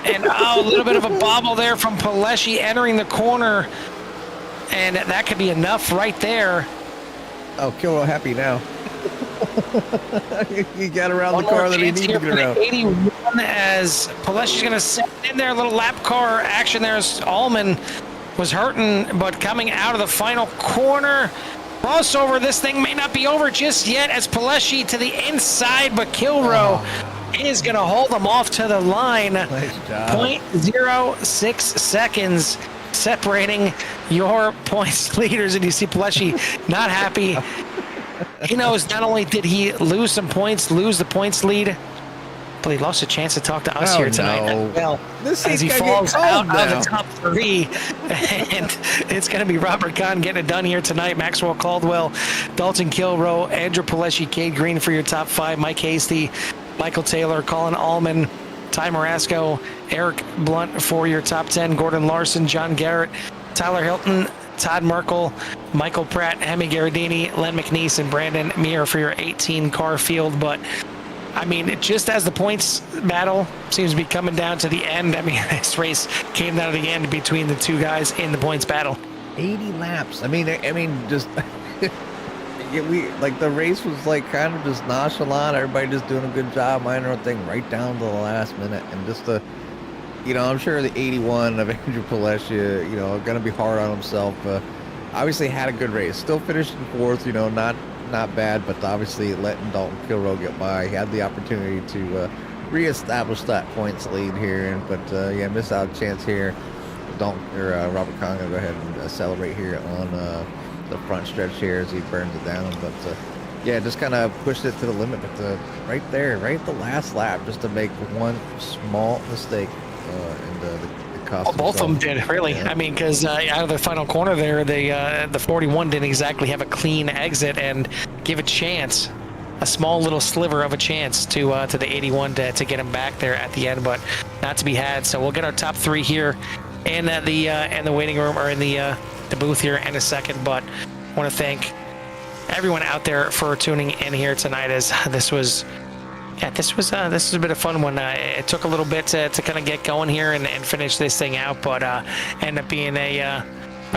And a little bit of a bobble there from Pileshi entering the corner, and that could be enough right there. Oh, Kilroe happy now. He got around the car that he needed to get around. 81 as Pileshi's going to set in there. A little lap car action there as Allman was hurting, but coming out of the final corner. Crossover, this thing may not be over just yet as Pileshi to the inside, but Kilroe is going to hold him off to the line. Nice job. 0.06 seconds separating your points leaders, and you see Pileshi not happy. He knows not only did he lose some points, lose the points lead, but he lost a chance to talk to us here tonight as well, as he falls out of the top 3. And it's going to be Robert Kahn getting it done here tonight. Maxwell Caldwell, Dalton Kilroe, Andrew Pileshi, Cade Green for your top 5. Mike Hasty Michael Taylor, Colin Allman, Ty Marasco, Eric Blunt for your top 10, Gordon Larson, John Garrett, Tyler Hilton, Todd Merkel, Michael Pratt, Hemi Garridini, Len McNeese, and Brandon Meir for your 18-car field. But, I mean, just as the points battle seems to be coming down to the end, I mean, this race came down to the end between the two guys in the points battle. 80 laps. I mean, just... the race was like kind of just nonchalant. Everybody just doing a good job, minding their own thing right down to the last minute. And just I'm sure the 81 of Andrew Palescia, going to be hard on himself. Obviously had a good race. Still finished in fourth, not bad, but obviously letting Dalton Kilroe get by. He had the opportunity to reestablish that points lead here, but missed out a chance here. Robert Kahn gonna go ahead and celebrate here on the front stretch here as he burns it down. But just kind of pushed it to the limit. But right there, right at the last lap, just to make one small mistake, and the cost. Both of them did, really. Yeah. I mean, because out of the final corner there, the 41 didn't exactly have a clean exit and give a chance, a small little sliver of a chance to the 81 to get him back there at the end, but not to be had. So we'll get our top three here in the waiting room, or in the booth here in a second. But I want to thank everyone out there for tuning in here tonight, as this was a bit of fun one. It took a little bit to kind of get going here and finish this thing out, but ended up being a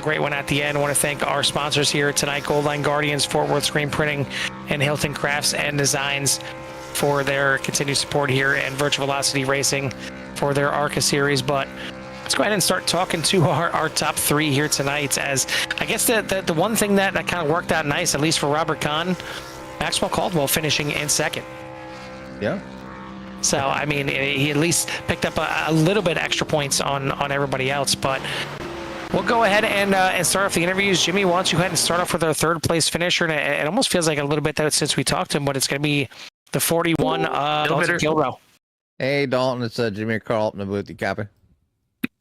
great one at the end. I want to thank our sponsors here tonight, Goldline Guardians, Fort Worth Screen Printing, and Hilton Crafts and Designs for their continued support here, and Virtual Velocity Racing for their ARCA series. But let's go ahead and start talking to our top three here tonight, as I guess the one thing that kind of worked out nice, at least for Robert Kahn, Maxwell Caldwell finishing in second. Yeah. So, I mean, he at least picked up a little bit extra points on everybody else. But we'll go ahead and start off the interviews. Jimmy, why don't you go ahead and start off with our third place finisher? And it almost feels like a little bit that since we talked to him, but it's going to be the 41 Dalton Kilroe. Hey, Dalton, it's Jimmy Carlton of Booth. You copy?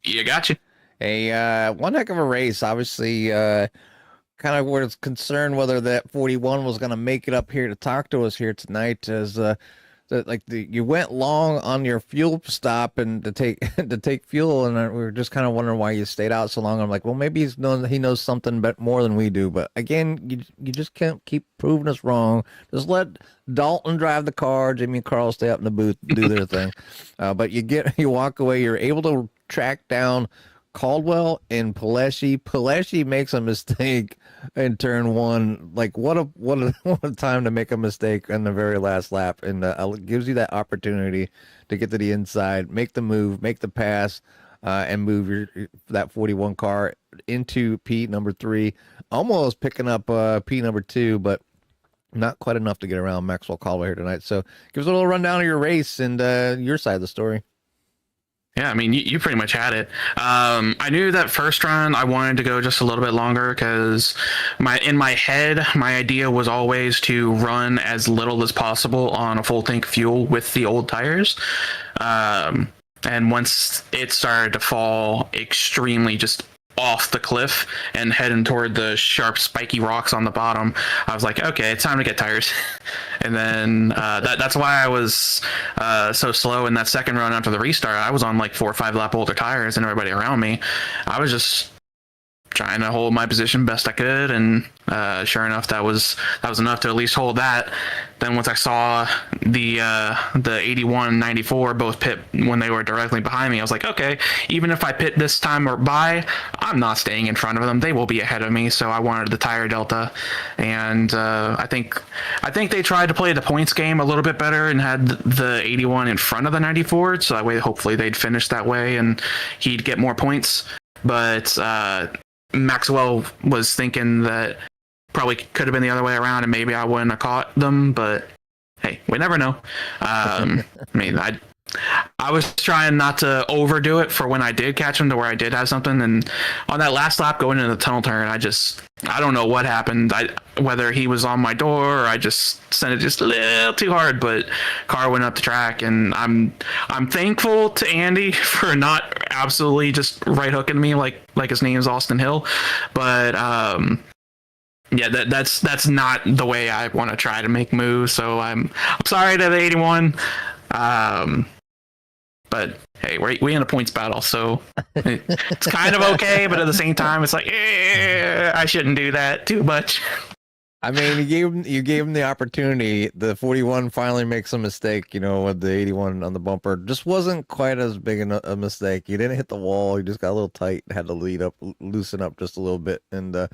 You got you. Hey, one heck of a race. Obviously, kind of was concerned whether that 41 was going to make it up here to talk to us here tonight, as you went long on your fuel stop and to take fuel, and we were just kind of wondering why you stayed out so long. I'm like, well, maybe he knows something more than we do. But again, you just can't keep proving us wrong. Just let Dalton drive the car, Jimmy and Carl stay up in the booth, do their thing. But you walk away, you're able to track down Caldwell and Palesci. Palesci makes a mistake in turn one. Like, what a time to make a mistake in the very last lap, and gives you that opportunity to get to the inside, make the move, make the pass, and move that 41 car into P number 3, almost picking up P number 2, but not quite enough to get around Maxwell Caldwell here tonight. So give us a little rundown of your race and your side of the story. Yeah, I mean, you pretty much had it. I knew that first run I wanted to go just a little bit longer, because in my head, my idea was always to run as little as possible on a full tank of fuel with the old tires. And once it started to fall extremely just off the cliff and heading toward the sharp spiky rocks on the bottom, I was like, okay, it's time to get tires. And then that's why I was so slow in that second run after the restart. I was on like 4 or 5 lap older tires than everybody around me. I was just trying to hold my position best I could, and sure enough, that was enough to at least hold that. Then once I saw the 81 and 94 both pit when they were directly behind me, I was like, okay, even if I pit this time or by, I'm not staying in front of them. They will be ahead of me. So I wanted the tire delta, and I think they tried to play the points game a little bit better and had the 81 in front of the 94, so that way hopefully they'd finish that way and he'd get more points. But Maxwell was thinking that probably could have been the other way around, and maybe I wouldn't have caught them, but hey, we never know. I mean, I was trying not to overdo it for when I did catch them, to where I did have something. And on that last lap going into the tunnel turn, I don't know what happened. Whether he was on my door or I just sent it just a little too hard, but car went up the track. And I'm thankful to Andy for not absolutely just right hooking me like his name is Austin Hill. But yeah, that's not the way I want to try to make moves. So I'm sorry to the 81. But hey, we in a points battle, so it's kind of okay. But at the same time, it's like I shouldn't do that too much. I mean, you gave him the opportunity. The 41 finally makes a mistake, with the 81 on the bumper. Just wasn't quite as big a mistake. He didn't hit the wall. He just got a little tight. Had to loosen up just a little bit. And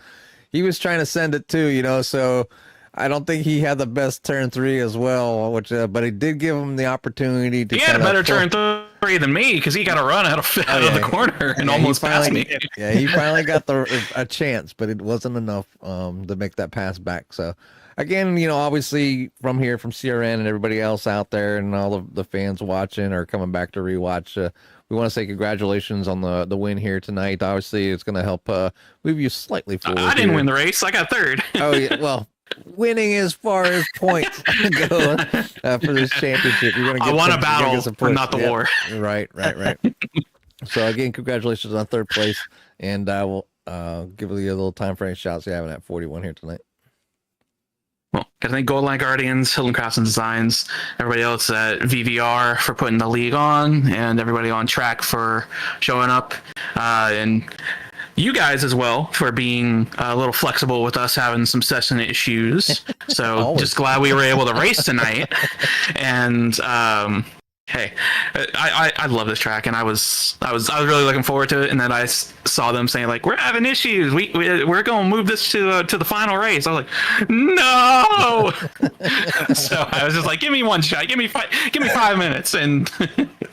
he was trying to send it too, so I don't think he had the best turn 3 as well, but he did give him the opportunity to. He had a better turn 3 than me because he got a run out of the corner and almost passed me. Yeah, he finally got a chance, but it wasn't enough to make that pass back. So, again, obviously from CRN and everybody else out there and all of the fans watching or coming back to rewatch, we want to say congratulations on the win here tonight. Obviously, it's going to help move you slightly forward. I didn't win the race. I got 3rd. Oh, yeah. Well, winning as far as points go for this championship. You're gonna get I won a battle, but not the war. Right. So, again, congratulations on 3rd place. And I will give you a little time for any shots you're having at 41 here tonight. Well, gotta thank Gold Line Guardians, Hilton Crafts and Designs, everybody else at VVR for putting the league on, and everybody on track for showing up, and you guys as well for being a little flexible with us having some session issues. So just glad we were able to race tonight. And hey, I love this track, and I was really looking forward to it. And then I saw them saying like, we're having issues. We're going to move this to the final race. I was like, no. So I was just like, give me one shot, give me 5 minutes, and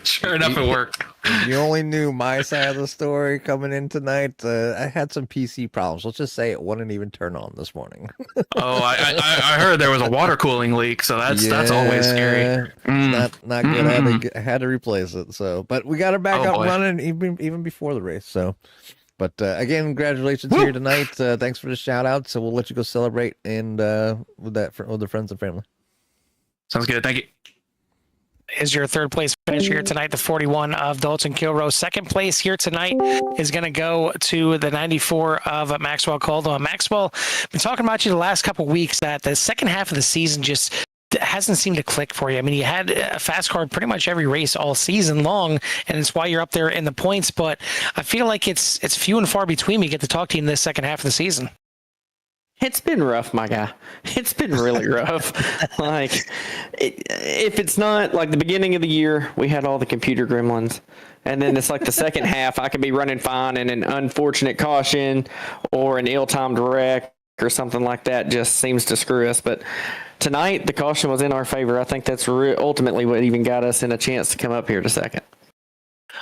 sure enough, it worked. If you only knew my side of the story coming in tonight, I had some PC problems. Let's just say it wouldn't even turn on this morning. Oh, I heard there was a water cooling leak, so that's always scary. Not good. I had to replace it. So, but we got it back up running even before the race. So, but again, congratulations here tonight. Thanks for the shout out. So we'll let you go celebrate and with the friends and family. Sounds good. Thank you. Is your 3rd place finish here tonight, the 41 of Dalton Kilroe. 2nd place here tonight is going to go to the 94 of Maxwell Caldwell. Maxwell, been talking about you the last couple of weeks that the second half of the season just hasn't seemed to click for you. I mean, you had a fast car pretty much every race all season long, and it's why you're up there in the points. But I feel like it's few and far between we get to talk to you in this second half of the season. It's been rough, my guy. It's been really rough. If it's not like the beginning of the year, we had all the computer gremlins. And then it's like the second half, I could be running fine, and an unfortunate caution or an ill-timed wreck or something like that just seems to screw us. But tonight, the caution was in our favor. I think that's ultimately what even got us in a chance to come up here to second.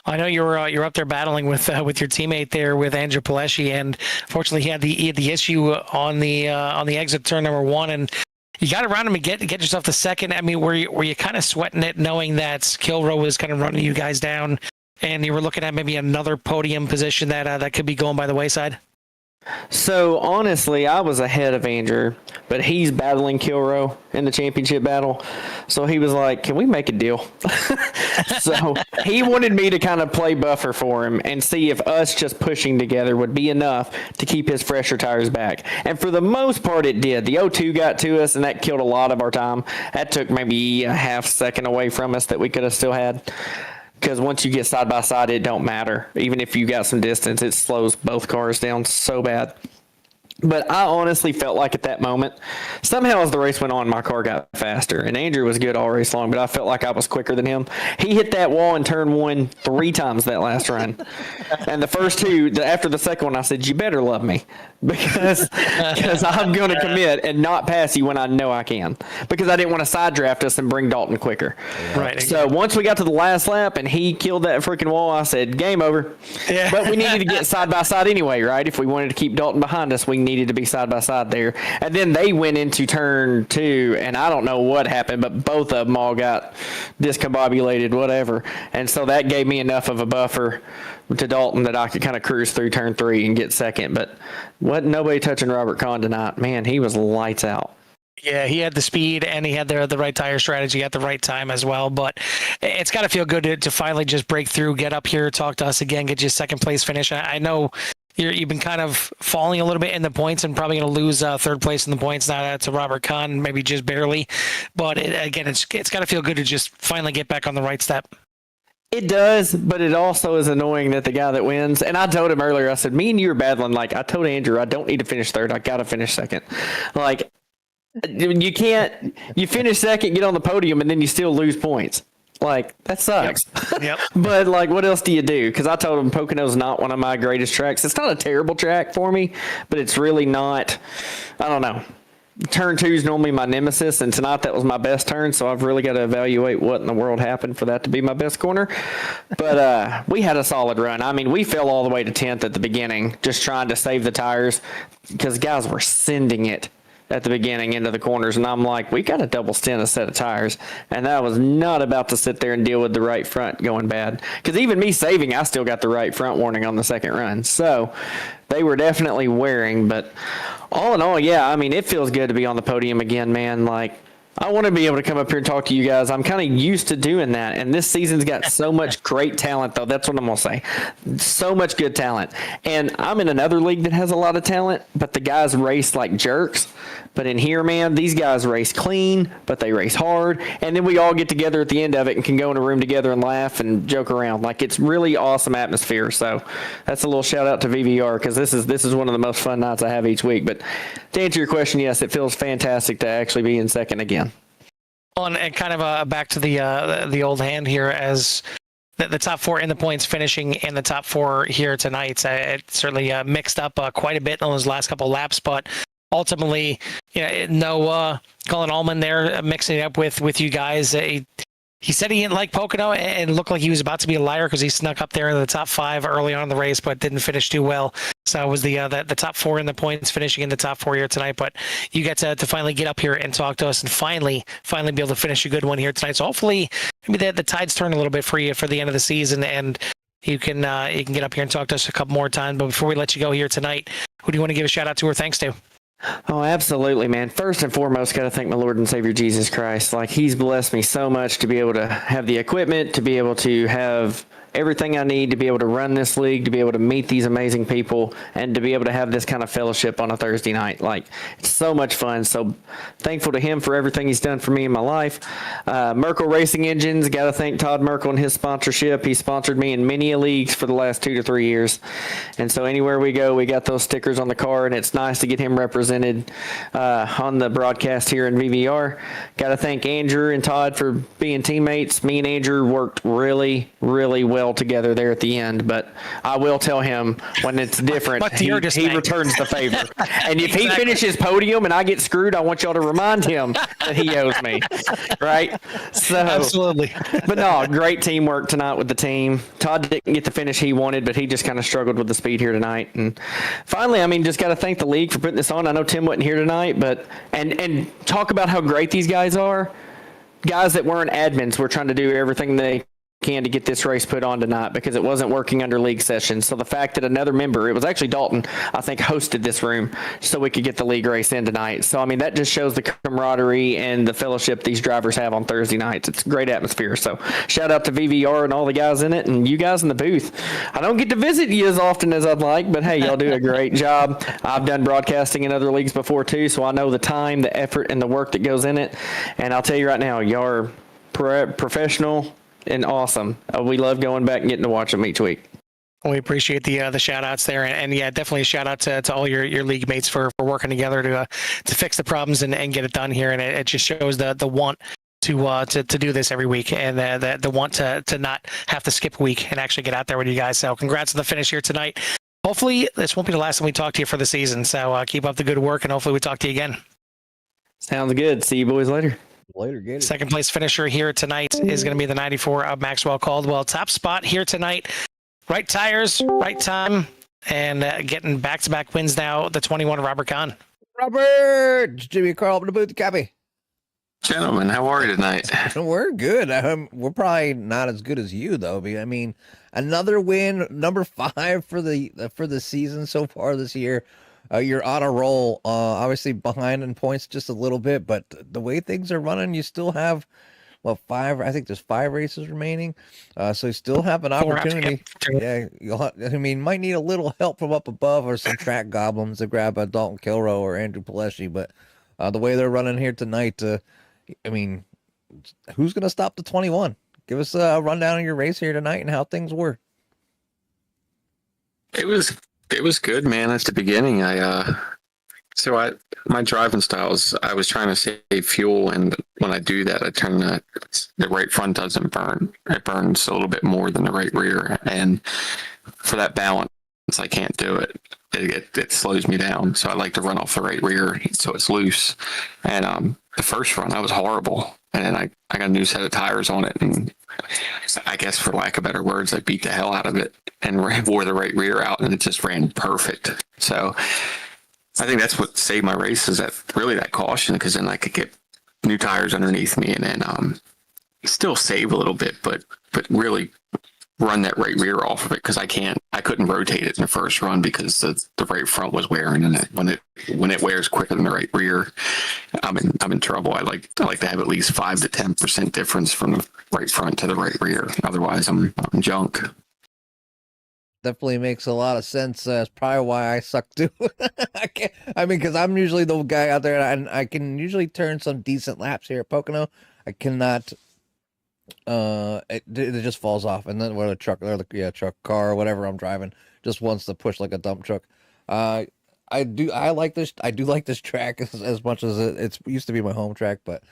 I know you're up there battling with your teammate there with Andrew Paleschi, and fortunately he had the issue on the exit turn number 1, and you got around him and get yourself to second. I mean, were you kind of sweating it, knowing that Kilroe was kind of running you guys down, and you were looking at maybe another podium position that could be going by the wayside? So, honestly, I was ahead of Andrew, but he's battling Kilroe in the championship battle. So he was like, can we make a deal? So he wanted me to kind of play buffer for him and see if us just pushing together would be enough to keep his fresher tires back. And for the most part, it did. The O2 got to us, and that killed a lot of our time. That took maybe a half second away from us that we could have still had. Because once you get side by side, it don't matter. Even if you got some distance, it slows both cars down so bad. But I honestly felt like at that moment, somehow as the race went on, my car got faster. And Andrew was good all race long, but I felt like I was quicker than him. He hit that wall in turn 1 3 times that last run. And the first 2, after the second one, I said, you better love me. Because I'm going to commit and not pass you when I know I can. Because I didn't want to side draft us and bring Dalton quicker. Yeah. Right. So once we got to the last lap and he killed that freaking wall, I said, game over. Yeah. But we needed to get side by side anyway, right? If we wanted to keep Dalton behind us, we needed to be side by side there. And then they went into turn 2, and I don't know what happened, but both of them all got discombobulated, whatever. And so that gave me enough of a buffer to Dalton that I could kind of cruise through turn 3 and get second. But wasn't nobody touching Robert Kahn tonight. Man, he was lights out. Yeah, he had the speed and he had the right tire strategy at the right time as well. But it's got to feel good to finally just break through, get up here, talk to us again, get you a second place finish. I know you've been kind of falling a little bit in the points and probably going to lose third place in the points now to Robert Kahn, maybe just barely. But it's got to feel good to just finally get back on the right step. It does, but it also is annoying that the guy that wins, and I told him earlier, I said, me and you are battling. Like, I told Andrew, I don't need to finish third. I got to finish second. Like, you can't, you finish second, get on the podium, and then you still lose points. Like, that sucks. Yep. But, like, what else do you do? Because I told him Pocono's not one of my greatest tracks. It's not a terrible track for me, but it's really not, I don't know. Turn 2 is normally my nemesis, and tonight that was my best turn, so I've really got to evaluate what in the world happened for that to be my best corner. But we had a solid run. I mean, we fell all the way to 10th at the beginning, just trying to save the tires, because guys were sending it at the beginning into the corners, and I'm like, we got to double stint a set of tires, and I was not about to sit there and deal with the right front going bad, because even me saving, I still got the right front warning on the second run, so they were definitely wearing. But all in all, yeah, I mean, it feels good to be on the podium again, man. Like, I want to be able to come up here and talk to you guys. I'm kind of used to doing that, and this season's got so much great talent, though. That's what I'm going to say. So much good talent. And I'm in another league that has a lot of talent, but the guys race like jerks. But in here, man, these guys race clean, but they race hard. And then we all get together at the end of it and can go in a room together and laugh and joke around. Like, it's really awesome atmosphere. So that's a little shout out to VVR, because this is one of the most fun nights I have each week. But to answer your question, yes, it feels fantastic to actually be in second again. And kind of back to the old hand here, as the top 4 in the points finishing in the top 4 here tonight. It certainly mixed up quite a bit in those last couple laps, but ultimately, no Colin Allman there mixing it up with you guys. He said he didn't like Pocono, and it looked like he was about to be a liar because he snuck up there in the top 5 early on in the race, but didn't finish too well. So it was the top 4 in the points, finishing in the top 4 here tonight. But you get to finally get up here and talk to us, and finally be able to finish a good one here tonight. So hopefully, maybe the tides turn a little bit for you for the end of the season, and you can get up here and talk to us a couple more times. But before we let you go here tonight, who do you want to give a shout out to or thanks to? Oh, absolutely, man. First and foremost, got to thank my Lord and Savior Jesus Christ. Like, he's blessed me so much to be able to have the equipment, to be able to have everything I need to be able to run this league, to be able to meet these amazing people, and to be able to have this kind of fellowship on a Thursday night. Like, it's so much fun. So thankful to him for everything he's done for me in my life. Merkel Racing Engines, got to thank Todd Merkel and his sponsorship. He sponsored me in many leagues for the last 2 to 3 years. And so anywhere we go, we got those stickers on the car, and it's nice to get him represented on the broadcast here in VVR. Got to thank Andrew and Todd for being teammates. Me and Andrew worked really, really well together there at the end, but I will tell him when it's different, he returns the favor. And if he finishes podium and I get screwed, I want y'all to remind him that he owes me, right? So Absolutely. But no, great teamwork tonight with the team. Todd didn't get the finish he wanted, but he just kind of struggled with the speed here tonight. And finally, I mean, just got to thank the league for putting this on. I know Tim wasn't here tonight, but and talk about how great these guys are. Guys that weren't admins were trying to do everything they can to get this race put on tonight because it wasn't working under league sessions. So the fact that another member, it was actually Dalton, I think, hosted this room so we could get the league race in tonight. So, I mean, that just shows the camaraderie and the fellowship these drivers have on Thursday nights. It's a great atmosphere. So shout out to VVR and all the guys in it and you guys in the booth. I don't get to visit you as often as I'd like, but hey, y'all do a great job. I've done broadcasting in other leagues before too, so I know the time, the effort, and the work that goes in it. And I'll tell you right now, y'all are professional and awesome. We love going back and getting to watch them each week. We appreciate the shout outs there, and yeah, definitely a shout out to all your league mates for working together to fix the problems and get it done here. And it just shows the want to do this every week, and the want to not have to skip a week and actually get out there with you guys. So congrats on the finish here tonight. Hopefully this won't be the last time we talk to you for the season. So keep up the good work, and hopefully we talk to you again. Sounds good. See you boys later. Later, Gator. Second place finisher here tonight is going to be the 94 of Maxwell Caldwell. Top spot here tonight. Right tires, right time, and getting back-to-back wins now. The 21 Robert Kahn. Robert, Jimmy Carl up in the booth. Copy. Gentlemen, how are you tonight? We're good. We're probably not as good as you, though. I mean, another win, number 5 for the season so far this year. You're on a roll, obviously behind in points just a little bit, but the way things are running, you still have I think there's 5 races remaining. So you still have an 4 opportunity. Yeah, might need a little help from up above or some track goblins to grab a Dalton Kilrow or Andrew Pileshi. But the way they're running here tonight, who's going to stop the 21? Give us a rundown of your race here tonight and how things were. It was good, man. At the beginning, my driving styles, I was trying to save fuel, and when I do that, I turn the right front doesn't burn. It burns a little bit more than the right rear, and for that balance, I can't do it. It slows me down. So I like to run off the right rear so it's loose. And the first run, I was horrible, and then I got a new set of tires on it, and I guess for lack of better words, I beat the hell out of it and wore the right rear out, and it just ran perfect. So I think that's what saved my race, is that caution, because then I could get new tires underneath me and then still save a little bit, but really run that right rear off of it, because I couldn't rotate it in the first run because the right front was wearing, and when it wears quicker than the right rear, I'm in trouble. I like to have at least 5 to 10% difference from the right front to the right rear. Otherwise, I'm junk. Definitely makes a lot of sense. That's probably why I suck too. Because I'm usually the guy out there, and I can usually turn some decent laps here at Pocono. I cannot. It just falls off, and then the truck car or whatever I'm driving just wants to push like a dump truck. I like this track as much as it used to be my home track, but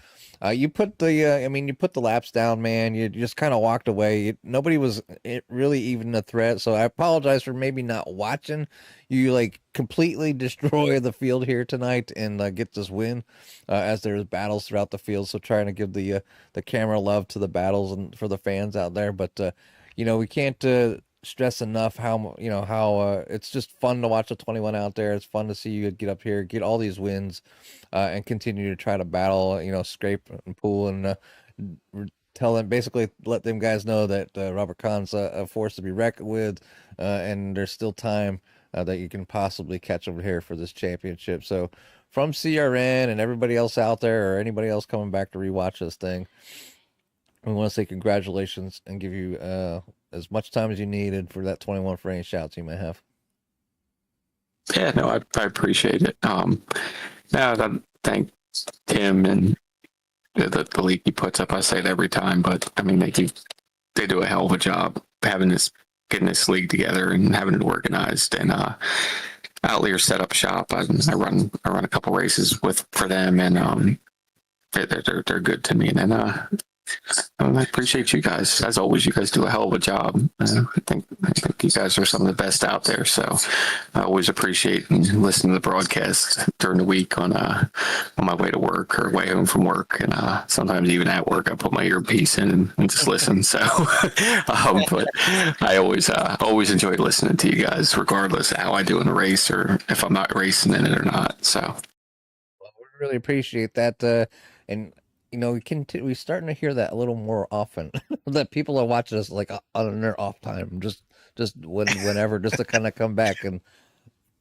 you put the laps down, man. You just kind of walked away. Nobody was really even a threat. So I apologize for maybe not watching you completely destroy the field here tonight and get this win, as there's battles throughout the field. So trying to give the camera love to the battles and for the fans out there. But we can't stress enough how it's just fun to watch the 21 out there. It's fun to see you get up here, get all these wins, and continue to try to battle, scrape and pull, and tell them, basically let them guys know that Robert Kahn's a force to be reckoned with, and there's still time that you can possibly catch over here for this championship. So from CRN and everybody else out there, or anybody else coming back to rewatch this thing, we want to say congratulations and give you as much time as you needed for that 21 for any shouts you may have. Yeah, no, I appreciate it. I thank Tim and the league he puts up. I say it every time, but they do a hell of a job getting this league together and having it organized. And Outlier set up shop. I run a couple races for them, and they're good to me. And then I appreciate you guys. As always, you guys do a hell of a job. I think you guys are some of the best out there. So I always appreciate listening to the broadcast during the week on my way to work or way home from work, and sometimes even at work I put my earpiece in and just listen. So, but I always enjoy listening to you guys, regardless of how I do in the race or if I'm not racing in it or not. So, well, we really appreciate that, and. We're starting to hear that a little more often, that people are watching us on their off time, just whenever, just to kind of come back, and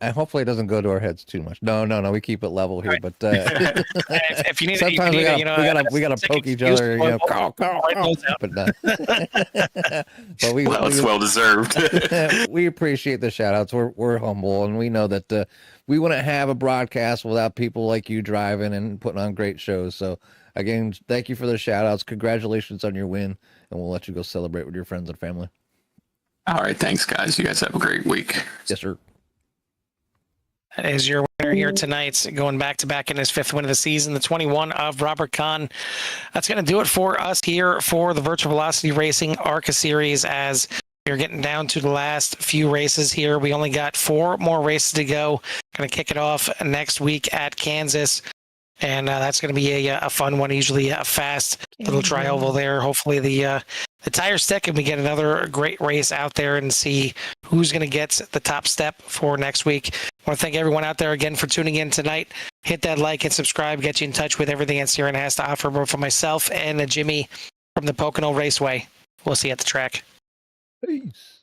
hopefully it doesn't go to our heads too much. No, we keep it level here, but if you need, sometimes we gotta poke each other, but no. But it's well deserved. We appreciate the shout outs. We're humble, and we know that we wouldn't have a broadcast without people like you driving and putting on great shows. So again, thank you for the shout outs. Congratulations on your win, and we'll let you go celebrate with your friends and family. All right. Thanks, guys. You guys have a great week. Yes, sir. That is your winner here tonight, going back-to-back in his 5th win of the season, the 21 of Robert Kahn. That's going to do it for us here for the Virtual Velocity Racing ARCA Series, as we're getting down to the last few races here. We only got 4 more races to go. Going to kick it off next week at Kansas. And that's going to be a fun one, usually a fast little tri-oval there. Hopefully the tire stick, and we get another great race out there and see who's going to get the top step for next week. I want to thank everyone out there again for tuning in tonight. Hit that like and subscribe, get you in touch with everything that CRN has to offer, both for myself and Jimmy from the Pocono Raceway. We'll see you at the track. Peace.